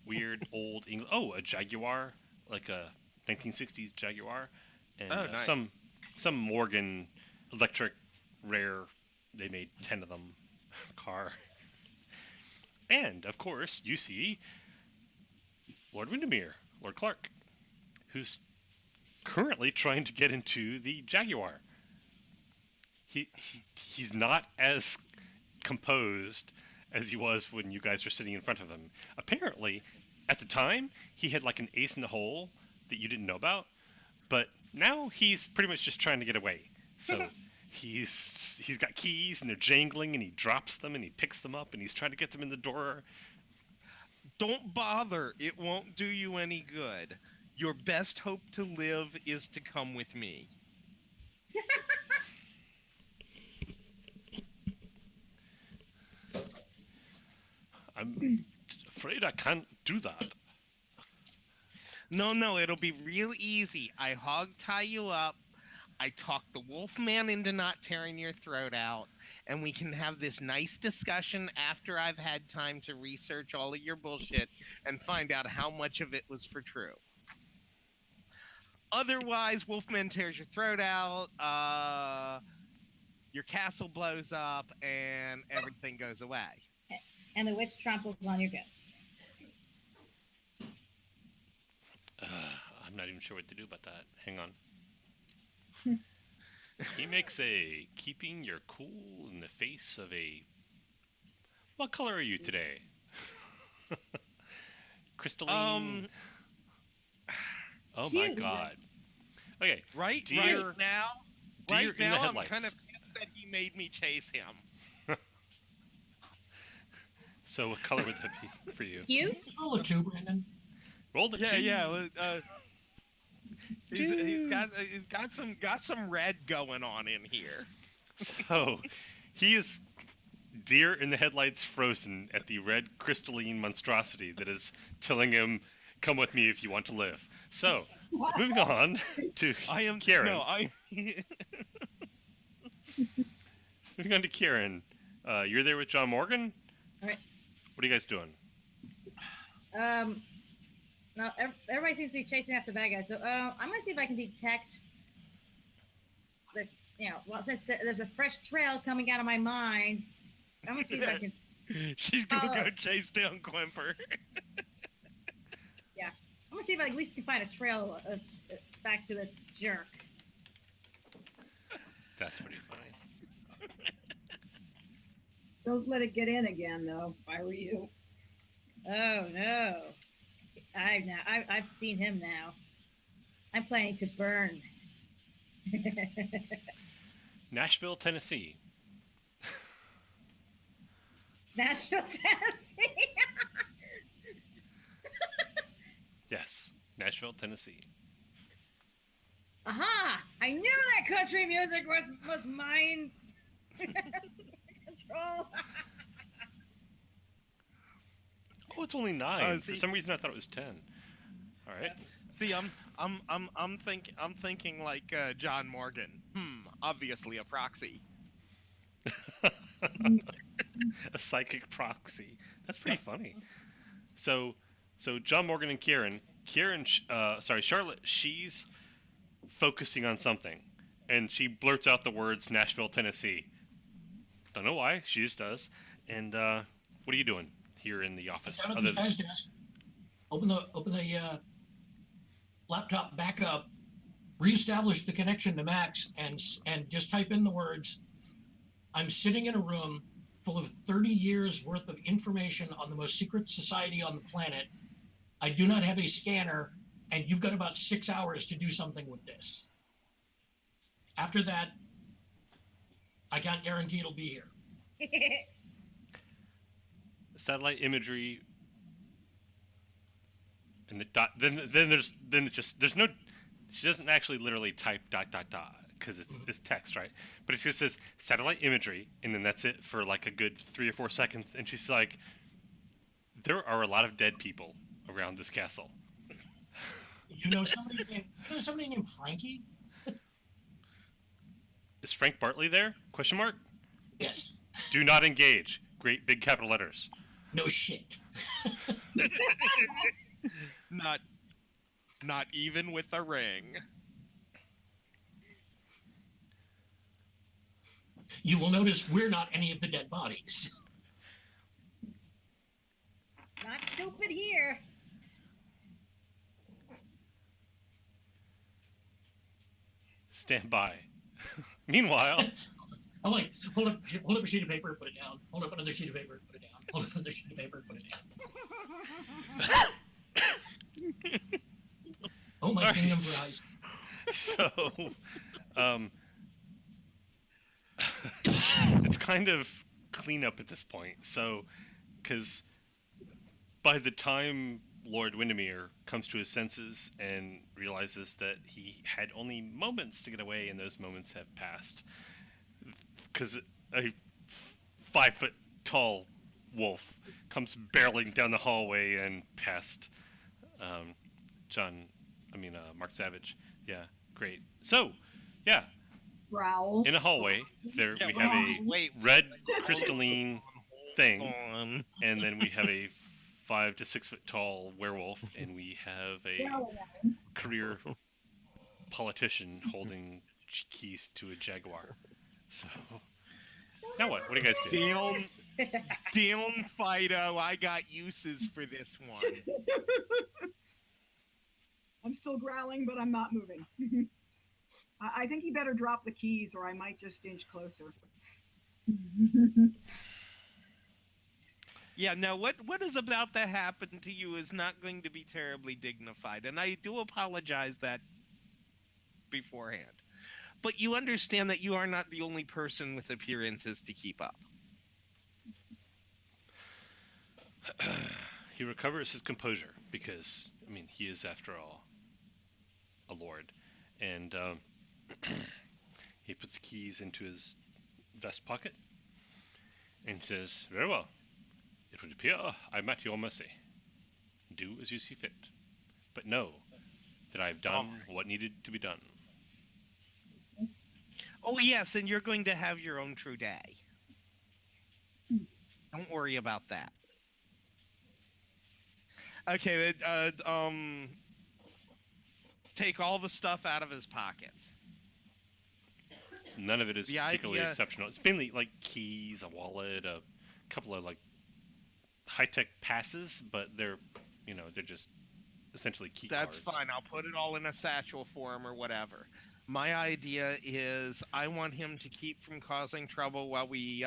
weird old English. Oh, a Jaguar, like a 1960s Jaguar, and Oh, nice. some Morgan electric rare. They made 10 of them car. And of course, you see Lord Windermere, Lord Clark, who's currently trying to get into the Jaguar. He's not as composed as he was when you guys were sitting in front of him. Apparently, at the time, he had like an ace in the hole that you didn't know about, but now he's pretty much just trying to get away. So he's got keys and they're jangling and he drops them and he picks them up and he's trying to get them in the door. Don't bother. It won't do you any good. Your best hope to live is to come with me. I'm afraid I can't do that. No, it'll be real easy. I hog tie you up. I talk the Wolfman into not tearing your throat out, and we can have this nice discussion after I've had time to research all of your bullshit and find out how much of it was for true. Otherwise, Wolfman tears your throat out, your castle blows up, and everything goes away. And the witch tramples on your ghost. I'm not even sure what to do about that. Hang on. He makes a keeping your cool in the face of a. What color are you today? Crystalline. Oh my Cute. God. Okay. Right Deer- now, deer right in the now, I'm headlights. kind of pissed that he made me chase him. So what color would that be for you? Cute? Roll a 2, Brandon. Roll the two. He's got some red going on in here. So he is deer in the headlights frozen at the red crystalline monstrosity that is telling him, come with me if you want to live. So, moving on to I am Kieran. No, I. Moving on to Kieran. You're there with John Morgan? All right. What are you guys doing? No, everybody seems to be chasing after bad guys. So I'm gonna see if I can detect this. Well, since there's a fresh trail coming out of my mind, I'm gonna see if I can. She's gonna go chase down Quimper. I'm gonna see if I at least can find a trail back to this jerk. That's pretty funny. Don't let it get in again, though. If I were you. Oh no! I've seen him now. I'm planning to burn. Nashville, Tennessee. Nashville, Tennessee. Yes, Nashville, Tennessee. Aha! I knew that country music was mind control. Oh, it's only 9. For See- some reason, I thought it was 10. All right. See, I'm thinking like John Morgan. Obviously a proxy. A psychic proxy. That's pretty funny. So John Morgan and Charlotte, she's focusing on something, and she blurts out the words Nashville, Tennessee. Don't know why, she just does. And what are you doing here in the office? Down at the guy's desk. Open the laptop back up, reestablish the connection to Max, and just type in the words, I'm sitting in a room full of 30 years worth of information on the most secret society on the planet. I do not have a scanner, and you've got about 6 hours to do something with this. After that, I can't guarantee it'll be here. Satellite imagery, and the dot. Then there's no. She doesn't actually literally type ... because it's text, right? But it just says satellite imagery, and then that's it for like a good 3 or 4 seconds, and she's like, "There are a lot of dead people around this castle." You know somebody named Frankie? Is Frank Bartley there? Question mark. Yes. Do not engage. Great big capital letters. No shit. Not even with a ring. You will notice we're not any of the dead bodies. Not stupid here. Stand by. Meanwhile, Oh, like, hold up a sheet of paper, put it down. Hold up another sheet of paper, put it down. Hold up another sheet of paper, put it down. Oh, my kingdom rise. so it's kind of cleanup at this point. So, because by the time Lord Windermere comes to his senses and realizes that he had only moments to get away, and those moments have passed, because a 5-foot-tall wolf comes barreling down the hallway and past Mark Savage. Yeah, great. So, yeah, Growl. in a hallway, there Yeah, we have a wait. red crystalline thing, On. and then we have a 5 to 6 foot tall werewolf, and we have a career politician holding keys to a jaguar. So, now what? What do you guys do? Damn, Fido, I got uses for this one. I'm still growling, but I'm not moving. I think he better drop the keys, or I might just inch closer. Yeah, now what is about to happen to you is not going to be terribly dignified, and I do apologize that beforehand. But you understand that you are not the only person with appearances to keep up. He recovers his composure because, he is, after all, a lord. And he puts keys into his vest pocket and says, "Very well. It would appear I'm at your mercy. Do as you see fit. But know that I've done what needed to be done." Oh, yes, and you're going to have your own true day. Don't worry about that. Okay, take all the stuff out of his pockets. None of it is The particularly idea- exceptional. It's mainly like keys, a wallet, a couple of like high-tech passes, but they're just essentially key That's cards. fine. I'll put it all in a satchel for him or whatever. My idea is I want him to keep from causing trouble while we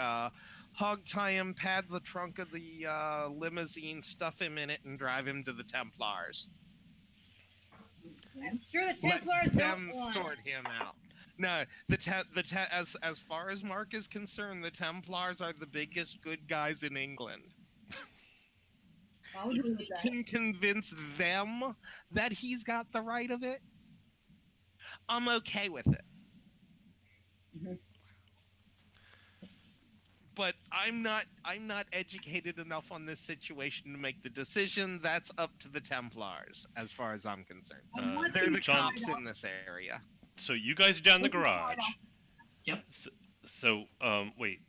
hog tie him, pad the trunk of the limousine, stuff him in it, and drive him to the Templars. I'm sure the Let Templars them don't want. sort him out. No, as far as Mark is concerned, the Templars are the biggest good guys in England. I'll agree with that. can convince them that he's got the right of it, I'm okay with it. Mhm. But I'm not educated enough on this situation to make the decision. That's up to the Templars, as far as I'm concerned. And once They're he's the John- cops in this area. So you guys are down the This is right garage. off. Yep. So wait.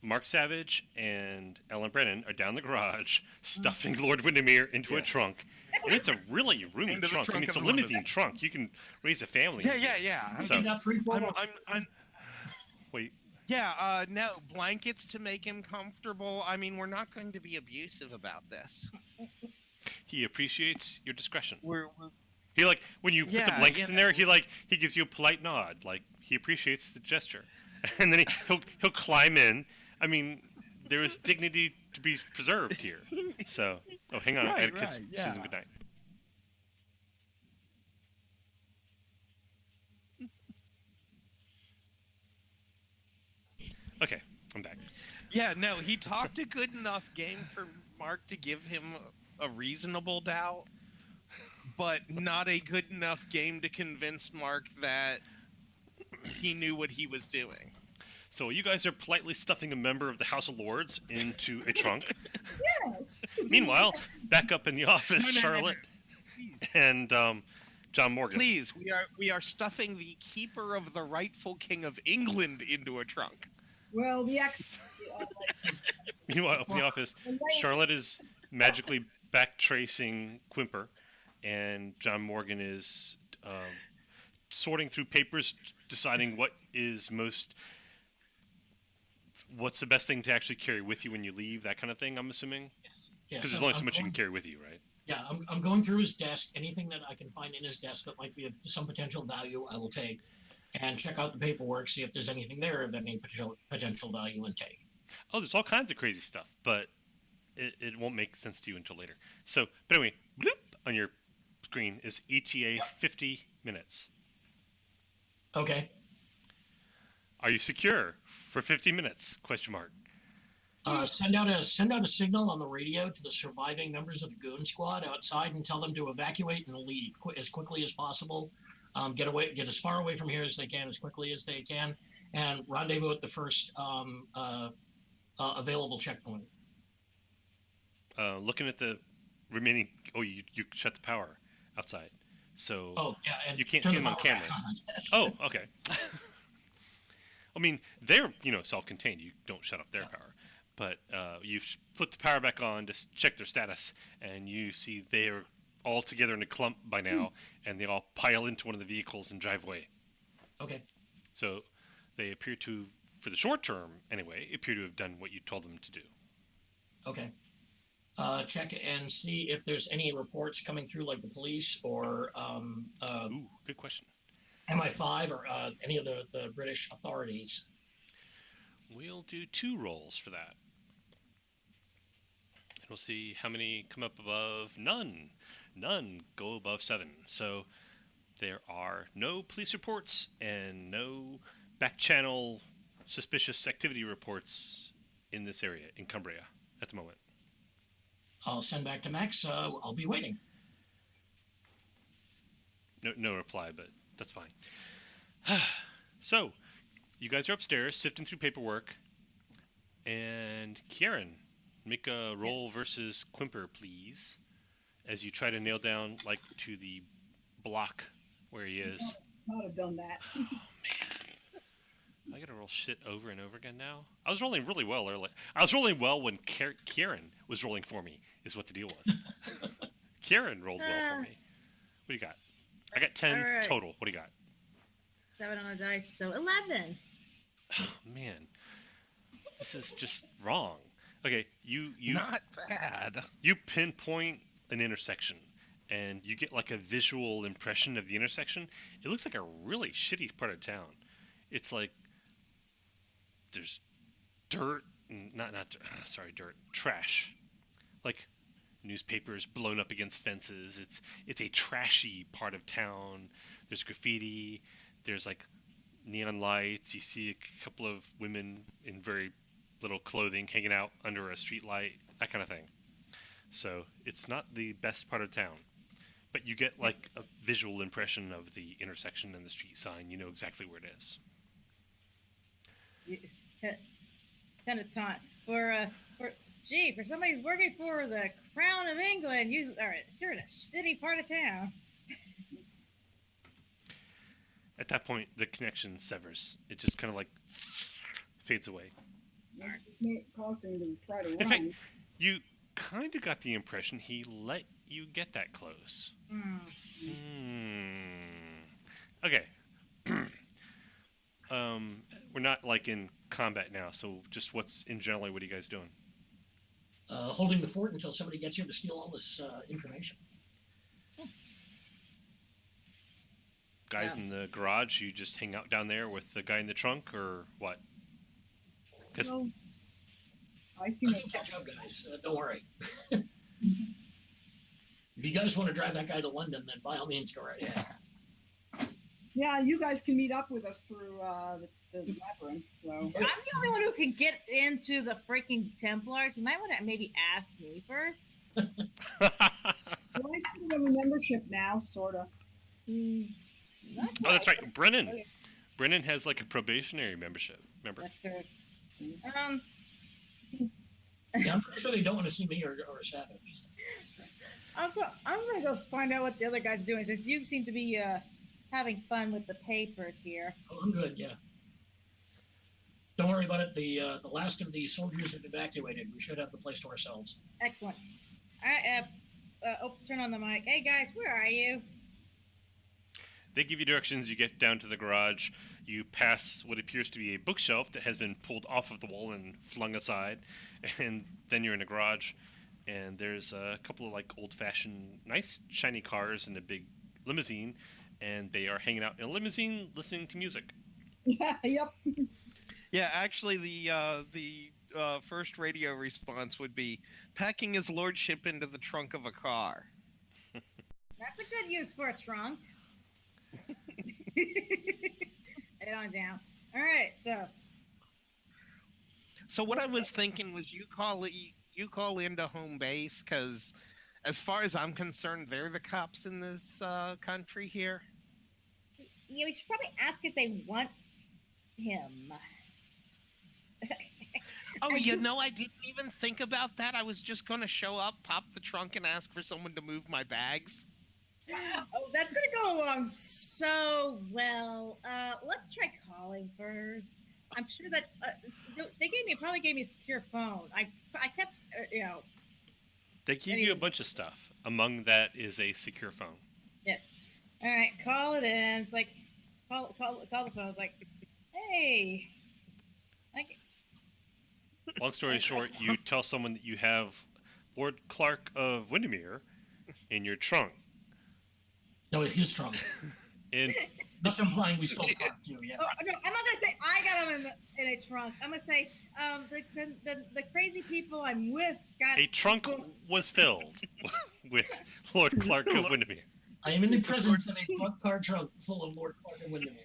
Mark Savage and Ellen Brennan are down the garage stuffing Lord Windermere into a trunk. And it's a really roomy Into the trunk. I trunk mean, it's a of the limousine. limousine trunk. You can raise a family. in here. Yeah. So- You got 3, 4 more. Wait. Yeah, no, blankets to make him comfortable. I mean, we're not going to be abusive about this. He appreciates your discretion. We're He like when you put the Yeah, blankets you in there. He gives you a polite nod. Like he appreciates the gesture, and then he'll climb in. I mean, there is dignity to be preserved here. So, hang on, I gotta kiss yeah. Susan goodnight. Okay, I'm back. Yeah, no, he talked a good enough game for Mark to give him a reasonable doubt, but not a good enough game to convince Mark that he knew what he was doing. So you guys are politely stuffing a member of the House of Lords into a trunk. Yes. Meanwhile, back up in the office, No, no, no, Charlotte Please. and John Morgan. Please, we are stuffing the keeper of the rightful king of England into a trunk. Well, the ex. Meanwhile, up in the office, Charlotte is magically backtracing Quimper, and John Morgan is sorting through papers, deciding what's the best thing to actually carry with you when you leave, that kind of thing, I'm assuming? Yes. Because there's only so much you can carry with you, right? Yeah, I'm going through his desk. Anything that I can find in his desk that might be of some potential value, I will take. And check out the paperwork, see if there's anything there of any potential value, and take. Oh, there's all kinds of crazy stuff, but it won't make sense to you until later. So, but anyway, bloop, on your screen is ETA 50 minutes. Okay. Are you secure for 50 minutes? Question mark. Send out a signal on the radio to the surviving members of the Goon Squad outside and tell them to evacuate and leave as quickly as possible. Get as far away from here as they can, as quickly as they can, and rendezvous at the first available checkpoint. Looking at the remaining. Oh, you shut the power outside, so Oh yeah, and you can't turn see the them on power back camera. on, yes. Oh, okay. I mean, they're self-contained. You don't shut off their Yeah. power, but you flip the power back on to check their status, and you see they're all together in a clump by now, and they all pile into one of the vehicles and drive away. Okay. So they appear to, for the short term anyway, appear to have done what you told them to do. Okay. Check and see if there's any reports coming through, like the police or Ooh, good question. MI5 or any of the British authorities. We'll do 2 rolls for that. And we'll see how many come up above none. None go above 7. So there are no police reports and no back channel suspicious activity reports in this area, in Cumbria, at the moment. I'll send back to Max. I'll be waiting. No reply, but that's fine. So, you guys are upstairs sifting through paperwork. And Kieran, make a roll versus Quimper, please, as you try to nail down, like, to the block where he is. Not have done that. Oh, man. I gotta roll shit over and over again now? I was rolling really well earlier. I was rolling well when Kieran was rolling for me, is what the deal was. Kieran rolled well for me. What do you got? I got 10 All right. total. What do you got? 7 on the dice, so 11. Oh, man. This is just wrong. Okay, you Not bad. you pinpoint an intersection, and you get like a visual impression of the intersection. It looks like a really shitty part of town. It's like there's dirt, dirt, trash, like newspapers blown up against fences. It's a trashy part of town. There's graffiti. There's like neon lights. You see a couple of women in very little clothing hanging out under a street light, that kind of thing. So it's not the best part of town, but you get like a visual impression of the intersection and the street sign. You know exactly where it is. Send a taunt for somebody who's working for the Crown of England. You are sure in a shitty part of town. At that point, the connection severs. It just kind of like fades away. It cost him to try to In run. fact, you kind of got the impression he let you get that close. Okay. We're not like in combat now, so just what's in generally, what are you guys doing? Holding the fort until somebody gets here to steal all this information. Guys in the garage, you just hang out down there with the guy in the trunk, or what? 'Cause- Well, I see I no can catch up, guys. Don't worry. If you guys want to drive that guy to London, then by all means, go right ahead. Yeah, you guys can meet up with us through the labyrinth. So I'm the only one who can get into the freaking Templars. You might want to maybe ask me first. well, I still have a membership now, sorta. Not Oh, that's quite. right, Brennan. Okay. Brennan has like a probationary membership. Remember? That's true. Yeah, I'm pretty sure they don't want to see me or a savage. I'm gonna go find out what the other guy's doing, since you seem to be having fun with the papers here. Oh, I'm good, yeah. Don't worry about it. The last of the soldiers have evacuated. We should have the place to ourselves. Excellent. All right, turn on the mic. Hey guys, where are you? They give you directions. You get down to the garage. You pass what appears to be a bookshelf that has been pulled off of the wall and flung aside, and then you're in a garage. And there's a couple of like old-fashioned, nice, shiny cars and a big limousine, and they are hanging out in a limousine listening to music. Yeah, yep. Yeah, actually, the first radio response would be packing his lordship into the trunk of a car. That's a good use for a trunk. Head on down. All right, so So what I was thinking was you call into home base, because as far as I'm concerned, they're the cops in this country here. yeah, we should probably ask if they want him. Oh, I you do- know, I didn't even think about that. I was just going to show up, pop the trunk, and ask for someone to move my bags. Oh, that's gonna go along so well. Let's try calling first. I'm sure that they probably gave me a secure phone. I kept They give you a bunch of stuff. Among that is a secure phone. yes. All right, call it in. It's like call the phone. It's like, hey, like Long story short, you tell someone that you have Lord Clark of Windermere in your trunk. No, his trunk. And Thus implying we stole Clark too, yeah. oh no, I'm not gonna say I got him in a trunk. I'm gonna say the crazy people I'm with got a trunk was filled with Lord Clark of Windermere. I am in the presence of a car trunk full of Lord Clark and Windermere.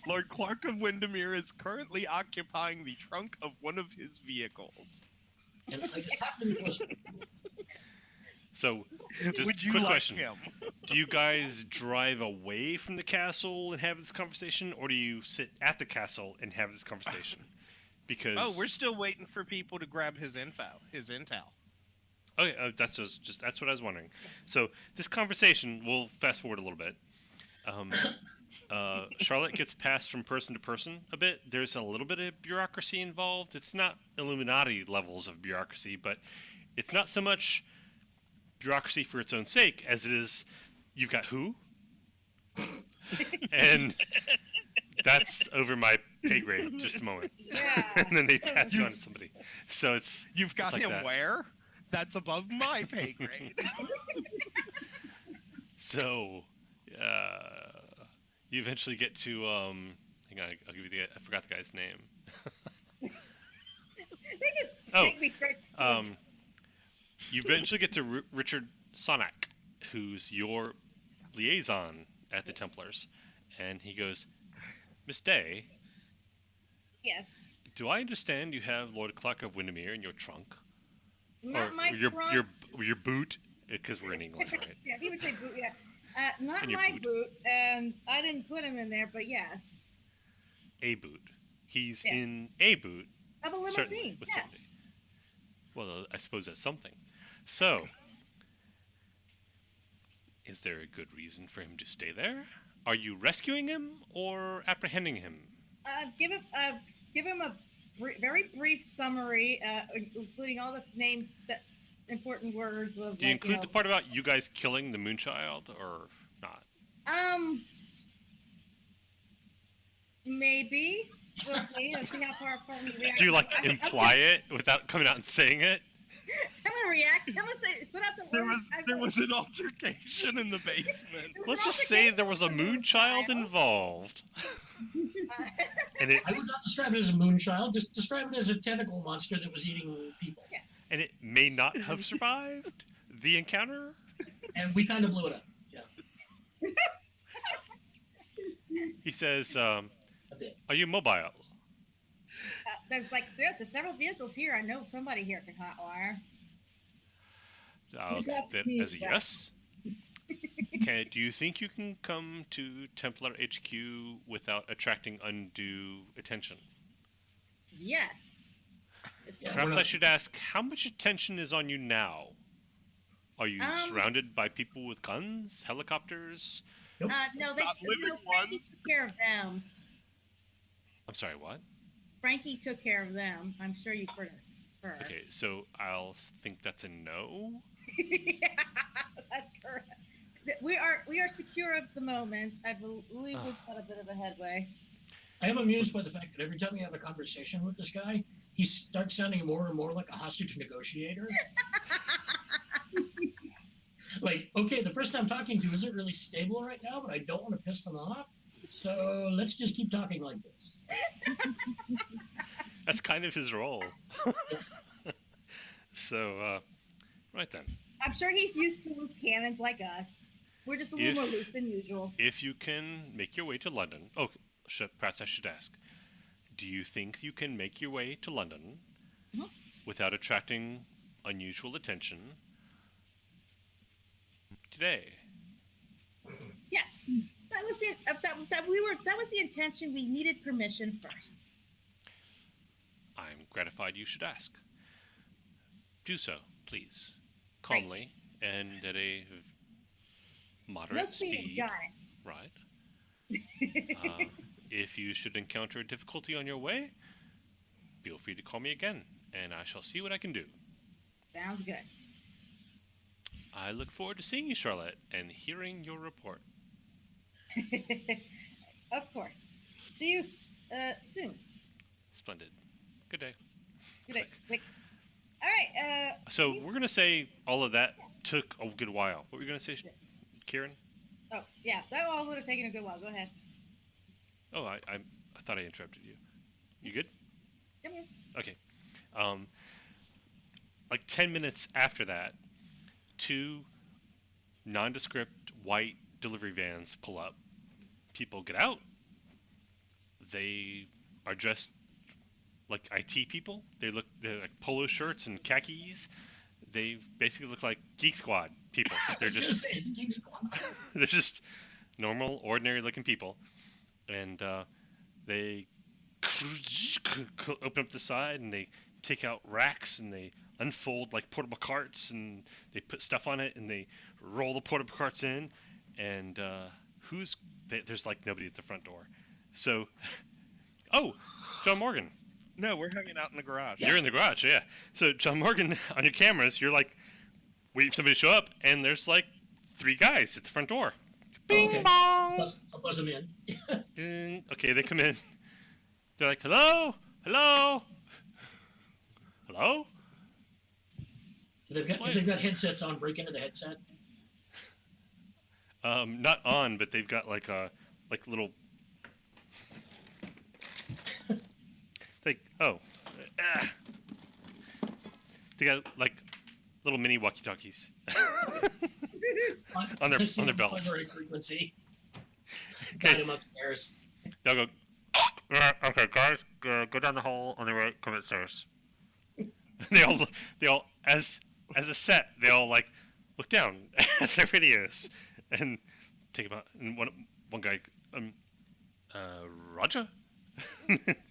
Lord Clark of Windermere is currently occupying the trunk of one of his vehicles. And I just happened to listen. So, just Would you quick like question. him? Do you guys drive away from the castle and have this conversation, or do you sit at the castle and have this conversation? Because Oh, we're still waiting for people to grab his intel. okay, that's what I was wondering. So this conversation, we'll fast forward a little bit. Charlotte gets passed from person to person a bit. There's a little bit of bureaucracy involved. It's not Illuminati levels of bureaucracy, but it's not so much bureaucracy for its own sake as it is you've got who? And that's over my pay grade, just a moment. yeah. And then they pass you on to somebody. So it's You've got like him that. where? That's above my pay grade. so you eventually get to hang on, I'll give you I forgot the guy's name. They just Oh, take me straight. You eventually get to Richard Sonak, who's your liaison at the Templars, and he goes, Miss Day, Yes. Do I understand you have Lord Clark of Windermere in your trunk? Not or my your trunk. your boot? Because we're in England, right? Yeah, he would say boot. Yeah, not In your my boot. boot, and I didn't put him in there, but yes, A boot. He's Yeah. in a boot. of a Certainly, limousine. with Yes. somebody. Well, I suppose that's something. So, is there a good reason for him to stay there? Are you rescuing him or apprehending him? Give him a very brief summary, including all the names, that important words of. Do you include the part about you guys killing the Moonchild or not? Maybe. We'll see. Let's see how far apart we react. Do you like imply it without coming out and saying it? I'm gonna react. I'm gonna say, put out the words. There was an altercation in the basement. Let's just say there was a Moonchild involved. And it I would not describe it as a moonchild. Just describe it as a tentacle monster that was eating people. and it may not have survived the encounter. And we kind of blew it up. Yeah. He says, A bit. "Are you mobile?" There's several vehicles here. I know somebody here can hotwire. I'll You got take that me as a back. yes. Do you think you can come to Templar HQ without attracting undue attention? Yes. Yeah, Perhaps we're I not- should ask, how much attention is on you now? Are you surrounded by people with guns, helicopters? No, Not living Frankie ones. took care of them. I'm sorry, what? Frankie took care of them. I'm sure you've heard of her. Okay, so I'll think that's a no. Yeah, that's correct. We are secure at the moment. I believe we've got a bit of a headway. I am amused by the fact that every time you have a conversation with this guy, he starts sounding more and more like a hostage negotiator. Like, okay, the person I'm talking to isn't really stable right now, but I don't want to piss them off. So let's just keep talking like this. That's kind of his role. So, right then. I'm sure he's used to loose cannons like us. We're just a little more loose than usual. If you can make your way to London, perhaps I should ask, do you think you can make your way to London without attracting unusual attention today? Yes, that was the intention. We needed permission first. I'm gratified you should ask. Do so, please, calmly and at a moderate No speeding, got Right. If you should encounter a difficulty on your way, feel free to call me again, and I shall see what I can do. Sounds good. I look forward to seeing you, Charlotte, and hearing your report. Of course. See you soon. Splendid. Good day. Good day. All right. So we're gonna say all of that took a good while. What were you gonna say, Kieran? Oh, yeah. That all would have taken a good while. Go ahead. Oh, I thought I interrupted you. You good? Come here. Okay. Like 10 minutes after that, 2 nondescript white delivery vans pull up. People get out. They are dressed like IT people. They're like polo shirts and khakis. They basically look like Geek Squad people. They're just It's Geek Squad. they're just normal, ordinary-looking people, and they open up the side and they take out racks and they unfold like portable carts and they put stuff on it and they roll the portable carts in, and there's like nobody at the front door. So, John Morgan. No, we're hanging out in the garage. You're in the garage, yeah. So, John Morgan, on your cameras, you're like waiting for somebody to show up, and there's like 3 guys at the front door. Bing okay. bong! I'll buzz him in. Ding. Okay, they come in. They're like, hello? Hello? Hello? If they've got headsets on, break into the headset. Not on, but they've got like little... They got like little mini walkie-talkies on their belts. Primary frequency. Guide him upstairs. They'll go Yeah, okay, guys, go down the hall on the right, come upstairs. They all, as a set, they all like look down at their radios and take them out. And one guy, Roger,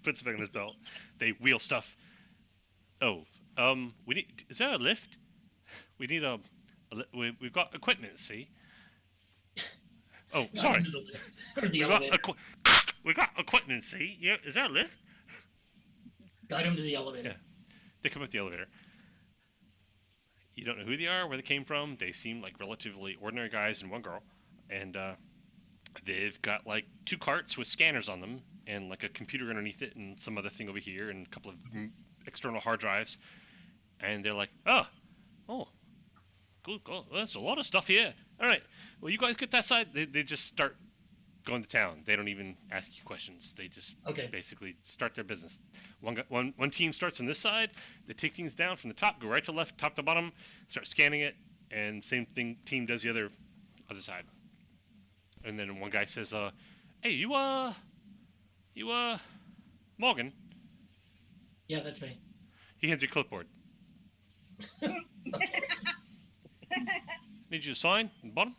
puts it back in his belt. They wheel stuff. Oh, we need. Is there a lift? We need we've got equipment. See. Oh, sorry. We got equipment. See. Yeah. Is there a lift? Guide him to the elevator. Yeah. They come up the elevator. You don't know who they are, where they came from. They seem like relatively ordinary guys and one girl. And they've got like 2 carts with scanners on them and like a computer underneath it and some other thing over here and a couple of external hard drives. And they're like, oh, good God, there's a lot of stuff here. All right, well, you guys get that side. They just start going to town. They don't even ask you questions. They just basically start their business. One team starts on this side. They take things down from the top, go right to left, top to bottom, start scanning it, and same thing team does the other side. And then one guy says, "Hey, you Morgan?" Yeah, that's me. He hands you a clipboard. Need you to sign on the bottom.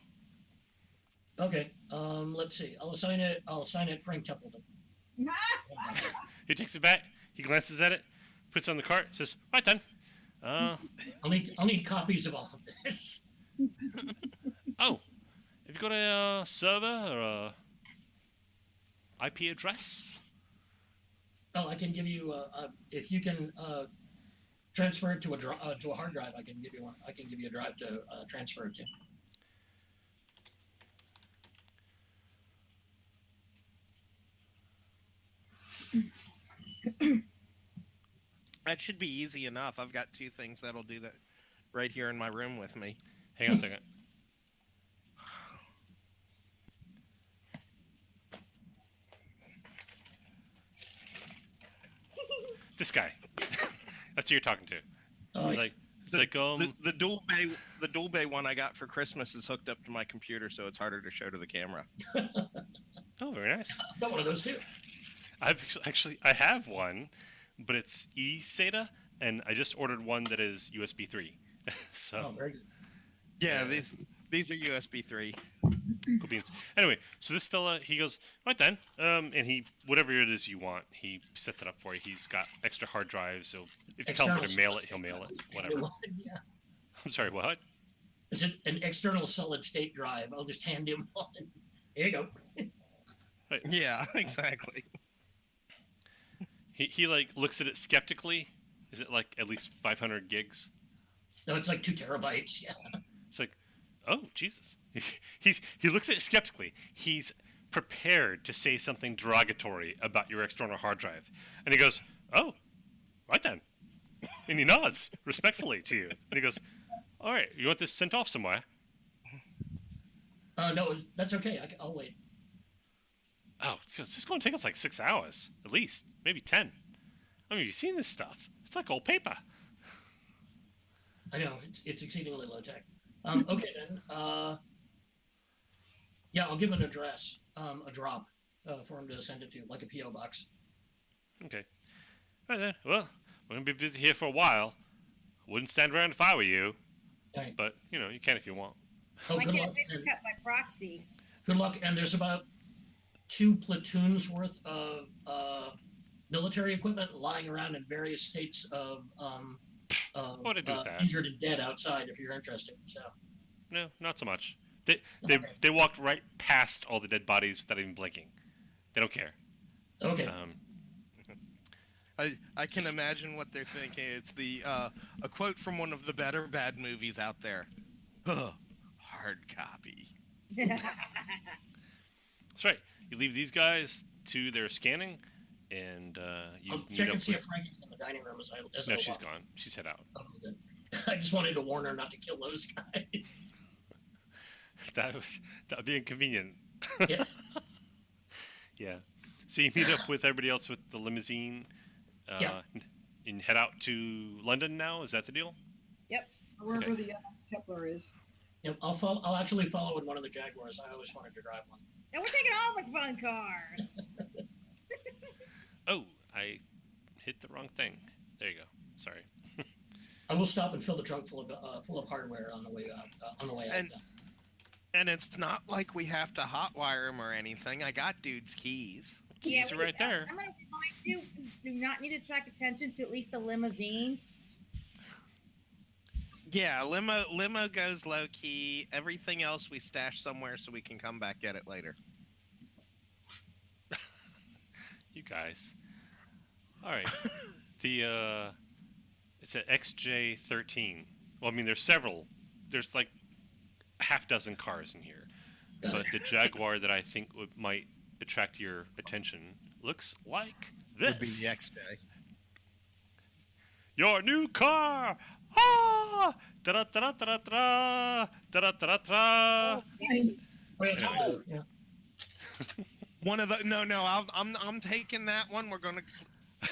Okay. Let's see. I'll sign it Frank Templeton. He takes it back. He glances at it, puts it on the cart, says, "Right then." I'll need copies of all of this. Oh, have you got a server or a IP address? Oh, I can give you if you can transfer it to a hard drive. I can give you one. I can give you a drive to transfer it to. That should be easy enough. I've got 2 things that'll do that right here in my room with me. Hang on a second. This guy. That's who you're talking to. He's like, the dual bay one I got for Christmas is hooked up to my computer, so it's harder to show to the camera. Oh, very nice. I've got one of those too. I have one, but it's eSATA, and I just ordered one that is USB 3. So. Oh, very good. Yeah, these are USB 3. Cool beans. Anyway, so this fella, he goes, right then, and he, whatever it is you want, he sets it up for you. He's got extra hard drives, so if you tell him to mail it, he'll mail it, whatever. Yeah. I'm sorry, what? Is it an external solid state drive? I'll just hand him one. Here you go. Right. Yeah, exactly. He like looks at it skeptically. Is it like at least 500 gigs? No, it's like 2 terabytes. Yeah. It's like, oh Jesus. He looks at it skeptically. He's prepared to say something derogatory about your external hard drive, and he goes, "Oh, right then," and he nods respectfully to you, and he goes, "All right, you want this sent off somewhere?" No, that's okay. I'll wait. Oh, because this is going to take us like 6 hours at least, maybe 10. I mean, you've seen this stuff. It's like old paper. I know it's exceedingly low tech. Okay then. Yeah, I'll give an address, a drop, for him to send it to, like a PO box. Okay. All right then. Well, we're gonna be busy here for a while. Wouldn't stand around if I were you. Right. But you know, you can if you want. Oh, I good can't luck. pick up by proxy. Good luck. And there's about 2 platoons worth of military equipment lying around in various states of What to do with that? injured and dead outside. If you're interested. So. No, not so much. They walked right past all the dead bodies without even blinking. They don't care. Okay. I can imagine what they're thinking. It's a quote from one of the better bad movies out there. Hard copy. That's right. You leave these guys to their scanning, and you I'll meet check up and see with... if Frankie's in the dining room. No, she's gone. She's head out. Oh, good. I just wanted to warn her not to kill those guys. That would be inconvenient. Yes. Yeah. So you meet up with everybody else with the limousine, Yeah. and head out to London now. Is that the deal? Wherever Okay. the Templar is. Yep, I'll actually follow in one of the Jaguars. I always wanted to drive one. And we're taking all the fun cars. Oh, I hit the wrong thing. There you go. Sorry. I will stop and fill the trunk full of hardware on the way out. And- And it's not like we have to hotwire them or anything. I got dude's keys. Keys are right there. I'm going to remind you, do not need to attract attention to at least the limousine. Yeah, limo goes low key. Everything else we stash somewhere so we can come back get it later. You guys. All right. It's an XJ13. Well, I mean, there's several. There's like half dozen cars in here, but the Jaguar that I think might attract your attention looks like this. Would be the XJ. Your new car! Ah! Da da da da da da da da da. Nice. Oh, yeah. One of the no, I'm taking that one. We're gonna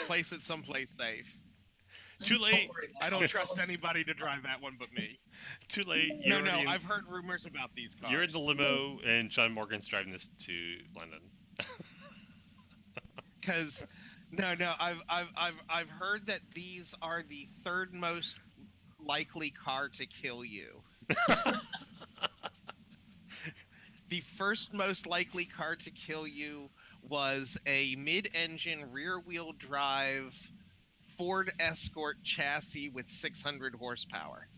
place it someplace safe. Too late. Don't worry, I don't trust anybody to drive that one but me. Too late. No, You're already in- I've heard rumors about these cars. You're in the limo, and John Morgan's driving this to London. Because I've heard that these are the third most likely car to kill you. The first most likely car to kill you was a mid-engine rear-wheel drive Ford Escort chassis with 600 horsepower.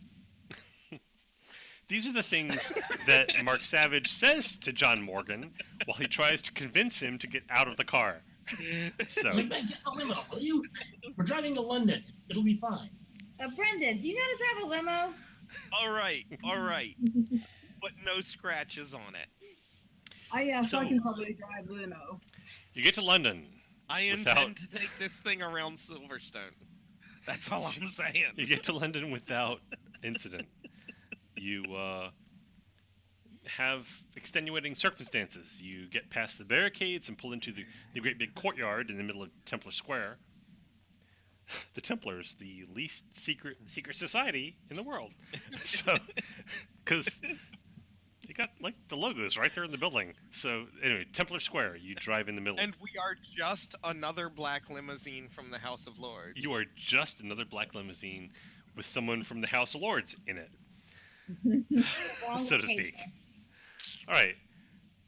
These are the things that Mark Savage says to John Morgan while he tries to convince him to get out of the car. So, It's like, man, get the limo, will you? We're driving to London. It'll be fine. Brendan, do you know how to drive a limo? All right, but no scratches on it. So I So- can probably drive limo. you get to London. I Without- intend to take this thing around Silverstone. That's all I'm saying. You get to London without incident. You have extenuating circumstances. You get past the barricades and pull into the great big courtyard in the middle of Templar Square. The Templars, the least secret society in the world. So, because they got like the logos right there in the building. So anyway, Templar Square. You drive in the middle. And we are just another black limousine from the House of Lords. You are just another black limousine with someone from the House of Lords in it, Wrong so to location. speak. All right.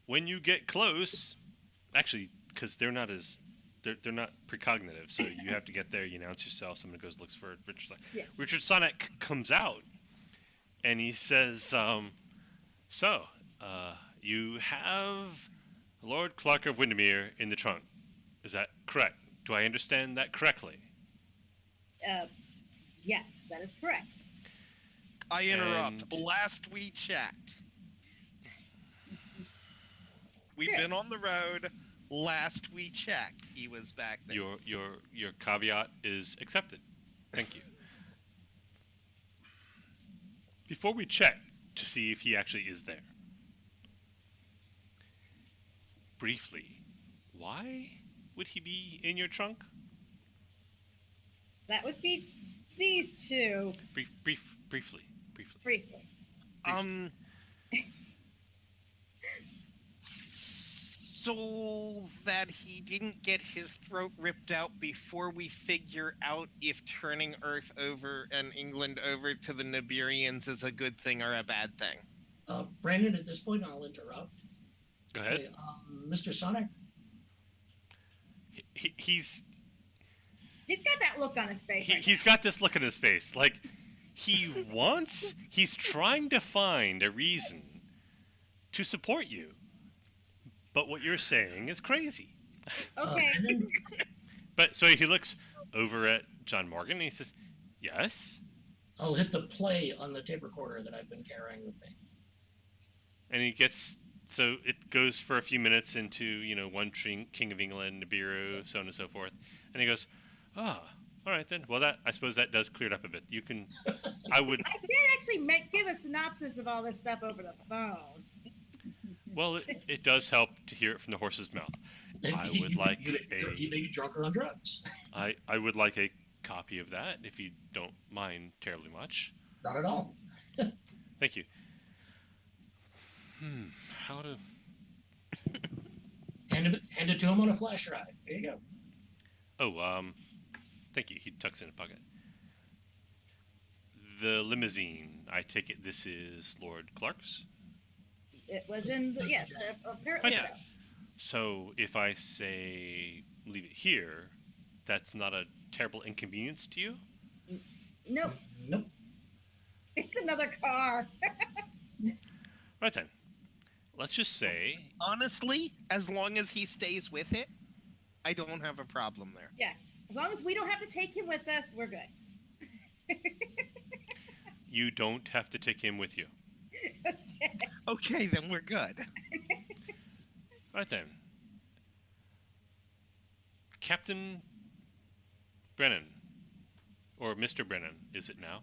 When you get close, actually, because they're not precognitive, so you have to get there. You announce yourself. Someone goes looks for Richard. Yeah. Richard Sonnet comes out, and he says, you have Lord Clark of Windermere in the trunk. Is that correct? Do I understand that correctly? Yes, that is correct. I interrupt. And- Last we checked. We've Good. been on the road. Last we checked, he was back there. Your caveat is accepted. Thank you. Before we check to see if he actually is there, briefly, why would he be in your trunk? That would be these two, Briefly. briefly. So that he didn't get his throat ripped out before we figure out if turning Earth over and England over to the Nibirians is a good thing or a bad thing. Brandon, at this point, I'll interrupt. Go ahead. Okay, Mr. Sonic, He's Got that look on his face. right he's got this look in his face, like he's trying to find a reason to support you, but what you're saying is crazy. now. Okay. Brandon, But so he looks over at John Morgan and he says, "Yes," I'll hit the play on the tape recorder that I've been carrying with me. and he gets. So it goes for a few minutes into, one King of England, Nibiru, so on and so forth. And he goes, all right then. Well, I suppose that does clear it up a bit. You can, I would, I did actually give a synopsis of all this stuff over the phone. well, it does help to hear it from the horse's mouth. I would like you may be drunk or on drugs. I would like a copy of that, if you don't mind terribly much. Not at all. Thank you. How to... Hand it to him on a flash drive. There you go. Oh, thank you. He tucks in a pocket. The limousine. I take it this is Lord Clark's? It was in the, yes, apparently Okay. so. So if I say leave it here, that's not a terrible inconvenience to you? Nope, Nope. it's another car. Right then. Let's just say Honestly, as long as he stays with it, I don't have a problem there. Yeah, as long as we don't have to take him with us, we're good. you don't have to take him with you. Okay, then we're good. Right then. Captain Brennan. Or Mr. Brennan, is it now?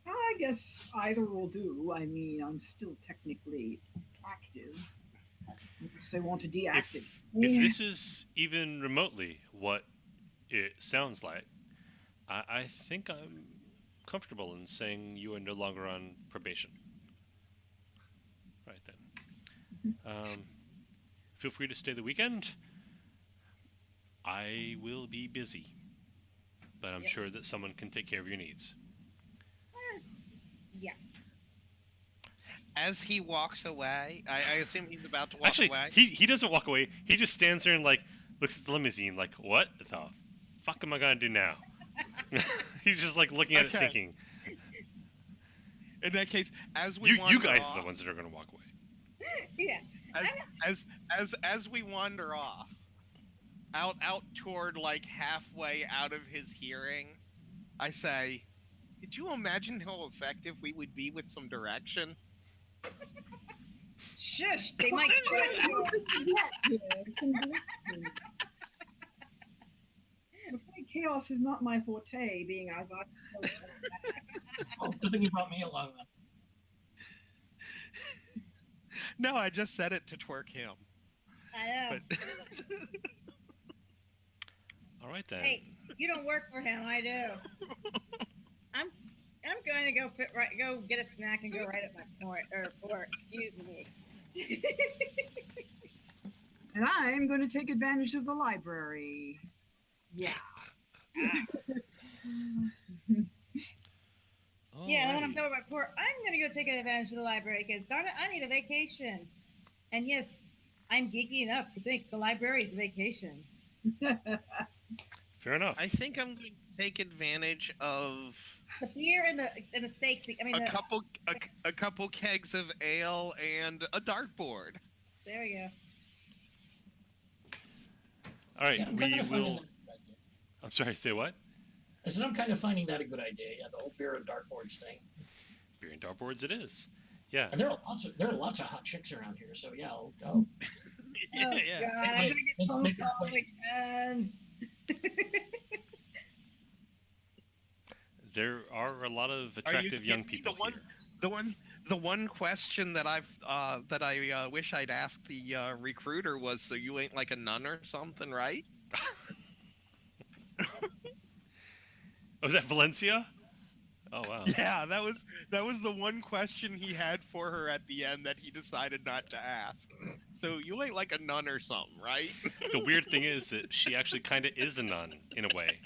I guess either will do. I mean, I'm still technically active. Unless they want to deactivate. If this is even remotely what it sounds like, I think I'm comfortable in saying you are no longer on probation. Right then. Feel free to stay the weekend. I will be busy, but I'm sure that someone can take care of your needs. Yeah. As he walks away, I assume he's about to walk Actually, away. he doesn't walk away. He just stands there and like looks at the limousine like, what the fuck am I gonna do now? He's just like looking at it thinking. In that case, as we You guys are the ones that are gonna walk away. Yeah. As we wander off, out toward like halfway out of his hearing, I say, "Could you imagine how effective we would be with some direction?" Shush! They might get you. Chaos is not my forte, being as I. Oh, good thing you brought me along then. No, I just said it to twerk him. I know. But All right then. Hey, you don't work for him. I do. I'm going to go get a snack and go right at my port. Excuse me. And I'm going to take advantage of the library. Yeah. Yeah, and when I'm Alrighty. done with my port, I'm going to go take advantage of the library because, darn it, I need a vacation. And yes, I'm geeky enough to think the library is a vacation. Fair enough. I think I'm going to take advantage of The beer and the steaks. I mean, a couple kegs of ale and a dartboard. there you go. All right, Yeah, I'm we kind of finding will. that a good idea. I'm sorry. Say what? I said I'm kind of finding that a good idea. Yeah, the whole beer and dartboards thing. Beer and dartboards. It is. Yeah. And there are lots of hot chicks around here, so yeah, I'll go. Oh, God, I'm going to get Let's phone make it calls quick. again. There are a lot of attractive young people here. The one question that I wish I'd asked the recruiter was, so you ain't like a nun or something, right? Was that Valencia? Oh wow. Yeah, that was the one question he had for her at the end that he decided not to ask. So you ain't like a nun or something, right? The weird thing is that she actually kind of is a nun in a way.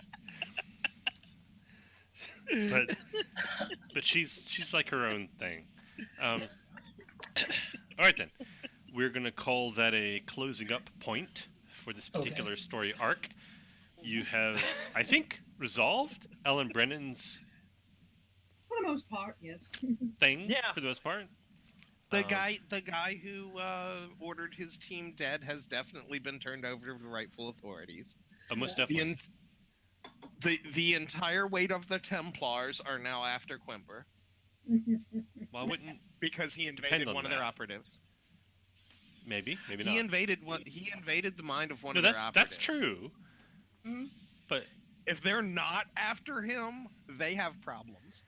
But she's like her own thing. All right then, we're gonna call that a closing up point for this particular story arc. You have, I think, resolved Ellen Brennan's For the most part, yes. thing. Yeah. For the most part. The guy who ordered his team dead has definitely been turned over to the rightful authorities. Most The, definitely. en- the entire weight of the Templars are now after Quimper Well, I wouldn't. because he Depend invaded on one of their that. operatives. Maybe He not. invaded the mind of one No, of their that's operatives. true. Mhm. But If they're not after him, they have problems.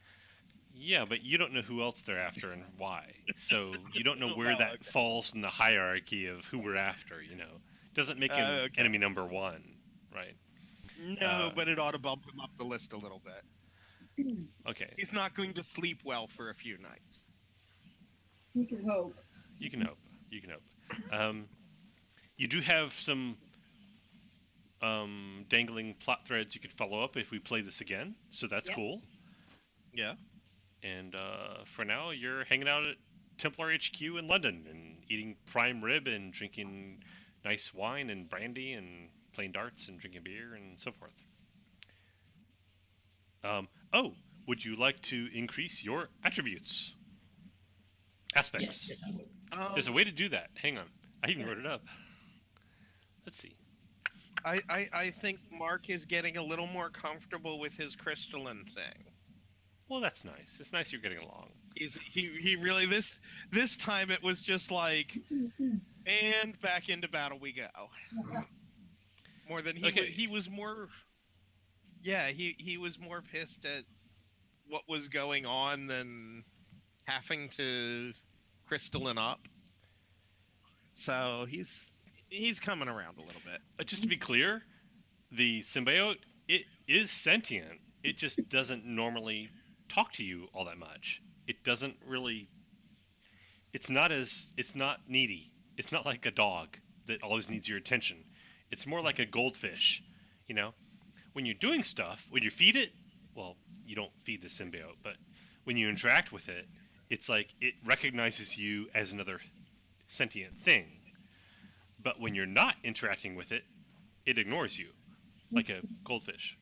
yeah, but you don't know who else they're after and why. So you don't know where Well, that okay. falls in the hierarchy of who we're after. You know, doesn't make him Okay. enemy number one, right? No, but it ought to bump him up the list a little bit. Okay, He's not going to sleep well for a few nights. You can hope. you can hope. You can hope. You do have some dangling plot threads you could follow up if we play this again. So that's Yep. cool. Yeah. And for now, you're hanging out at Templar HQ in London and eating prime rib and drinking nice wine and brandy and playing darts and drinking beer and so forth. Would you like to increase your attributes? Aspects. Yes, I would. There's a way to do that. Hang on. I even wrote it up. Let's see. I think Mark is getting a little more comfortable with his crystalline thing. Well, that's nice. It's nice you're getting along. He really this time it was just like, and back into battle we go. More than he was more. Yeah, he was more pissed at what was going on than having to crystalline up. So he's coming around a little bit. Just to be clear, the symbiote, it is sentient. It just doesn't normally talk to you all that much. It doesn't really. It's not needy. It's not like a dog that always needs your attention. It's more like a goldfish, you know. When you're doing stuff, when you feed it, well, you don't feed the symbiote, but when you interact with it, it's like it recognizes you as another sentient thing. But when you're not interacting with it, it ignores you, like a goldfish.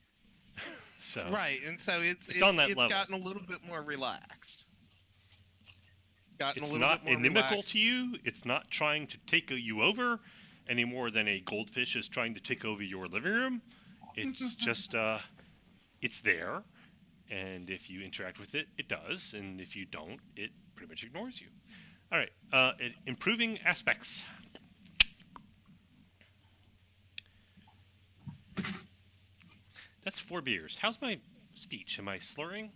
So Right, and so it's on that level. gotten a little bit more relaxed. It's not inimical to you. It's not trying to take you over any more than a goldfish is trying to take over your living room. It's just, it's there. And if you interact with it, it does. And if you don't, it pretty much ignores you. All right. Improving aspects. That's 4 beers. How's my speech? Am I slurring?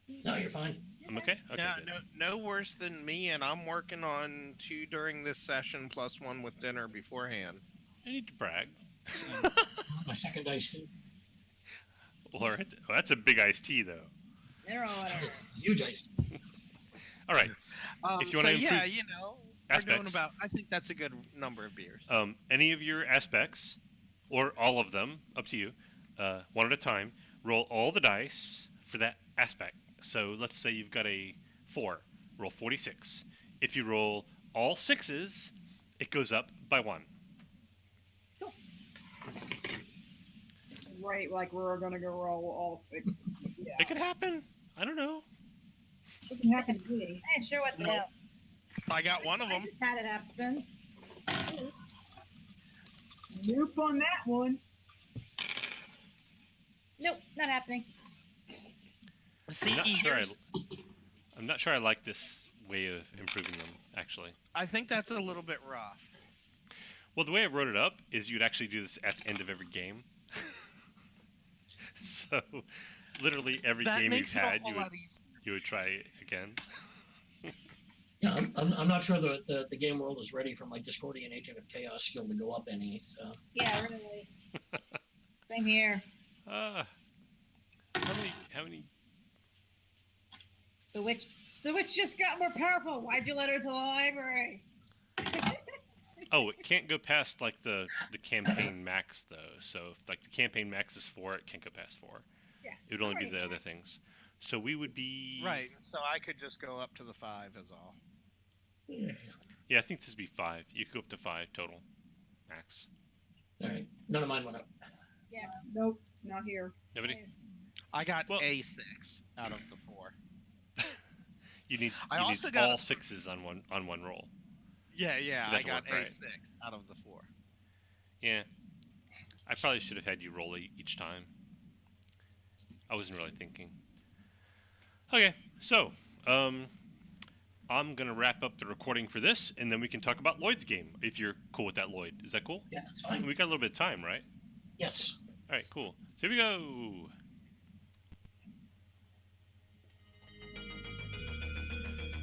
No, you're fine. I'm okay? Okay, Yeah, good. no worse than me, and I'm working on 2 during this session plus 1 with dinner beforehand. I need to brag. My second iced tea. All right. Well, that's a big iced tea, though. They're all whatever. Huge iced tea. All right. If you want to improve yeah, you know, we're doing aspects. about. I think that's a good number of beers. Any of your aspects, or all of them, up to you, one at a time, roll all the dice for that aspect. So let's say you've got a 4, roll 46. If you roll all 6s, it goes up by 1. Right, like we're gonna go roll all 6. Yeah, It could happen. I don't know. it can happen to me. I ain't sure what the hell. I got one of I them. just had it happen. Nope on that one. Nope, not happening. See, I'm not sure I like this way of improving them, actually. I think that's a little bit rough. Well, the way I wrote it up is you'd actually do this at the end of every game. So, literally every That game you've makes it a had, whole lot easier. you would try again. Yeah, I'm not sure the game world is ready for my Discordian Agent of Chaos skill to go up any. So. Yeah, really. Same here. How many? The witch just got more powerful. Why'd you let her to the library? Oh, it can't go past like the campaign max though. So if like the campaign max is 4, it can't go past 4. Yeah. It would only be Right. the other things. So we would be Right, so I could just go up to the 5 is all. Yeah, I think this would be 5. You could go up to 5 total, max. All right, none of mine went up. Nope, not here. Nobody. I got Well- a 6 out of the 4. You need I you also need got all a- 6s on one roll. Yeah, So I that'll got work, a right. 6 out of the 4. Yeah. I probably should have had you roll each time. I wasn't really thinking. Okay, so I'm gonna wrap up the recording for this, and then we can talk about Lloyd's game if you're cool with that, Lloyd. Is that cool? Yeah, that's fine. We got a little bit of time, right? Yes. All right, cool. So here we go.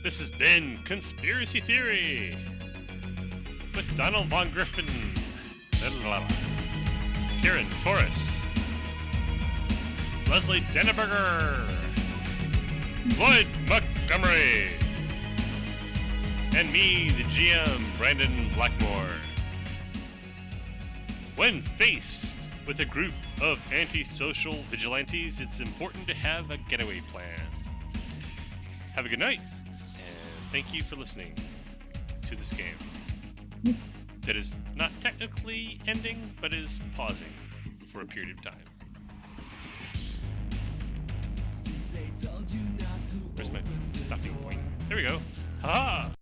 This has been Conspiracy Theory with Donald Von Griffin, Kieran Torres, Leslie Denneberger, Lloyd Montgomery, and me, the GM, Brandon Blackmore. When faced With a group of antisocial vigilantes, it's important to have a getaway plan. Have a good night, and thank you for listening to this game that is not technically ending, but is pausing for a period of time. Where's my stopping point? There we go. Ha!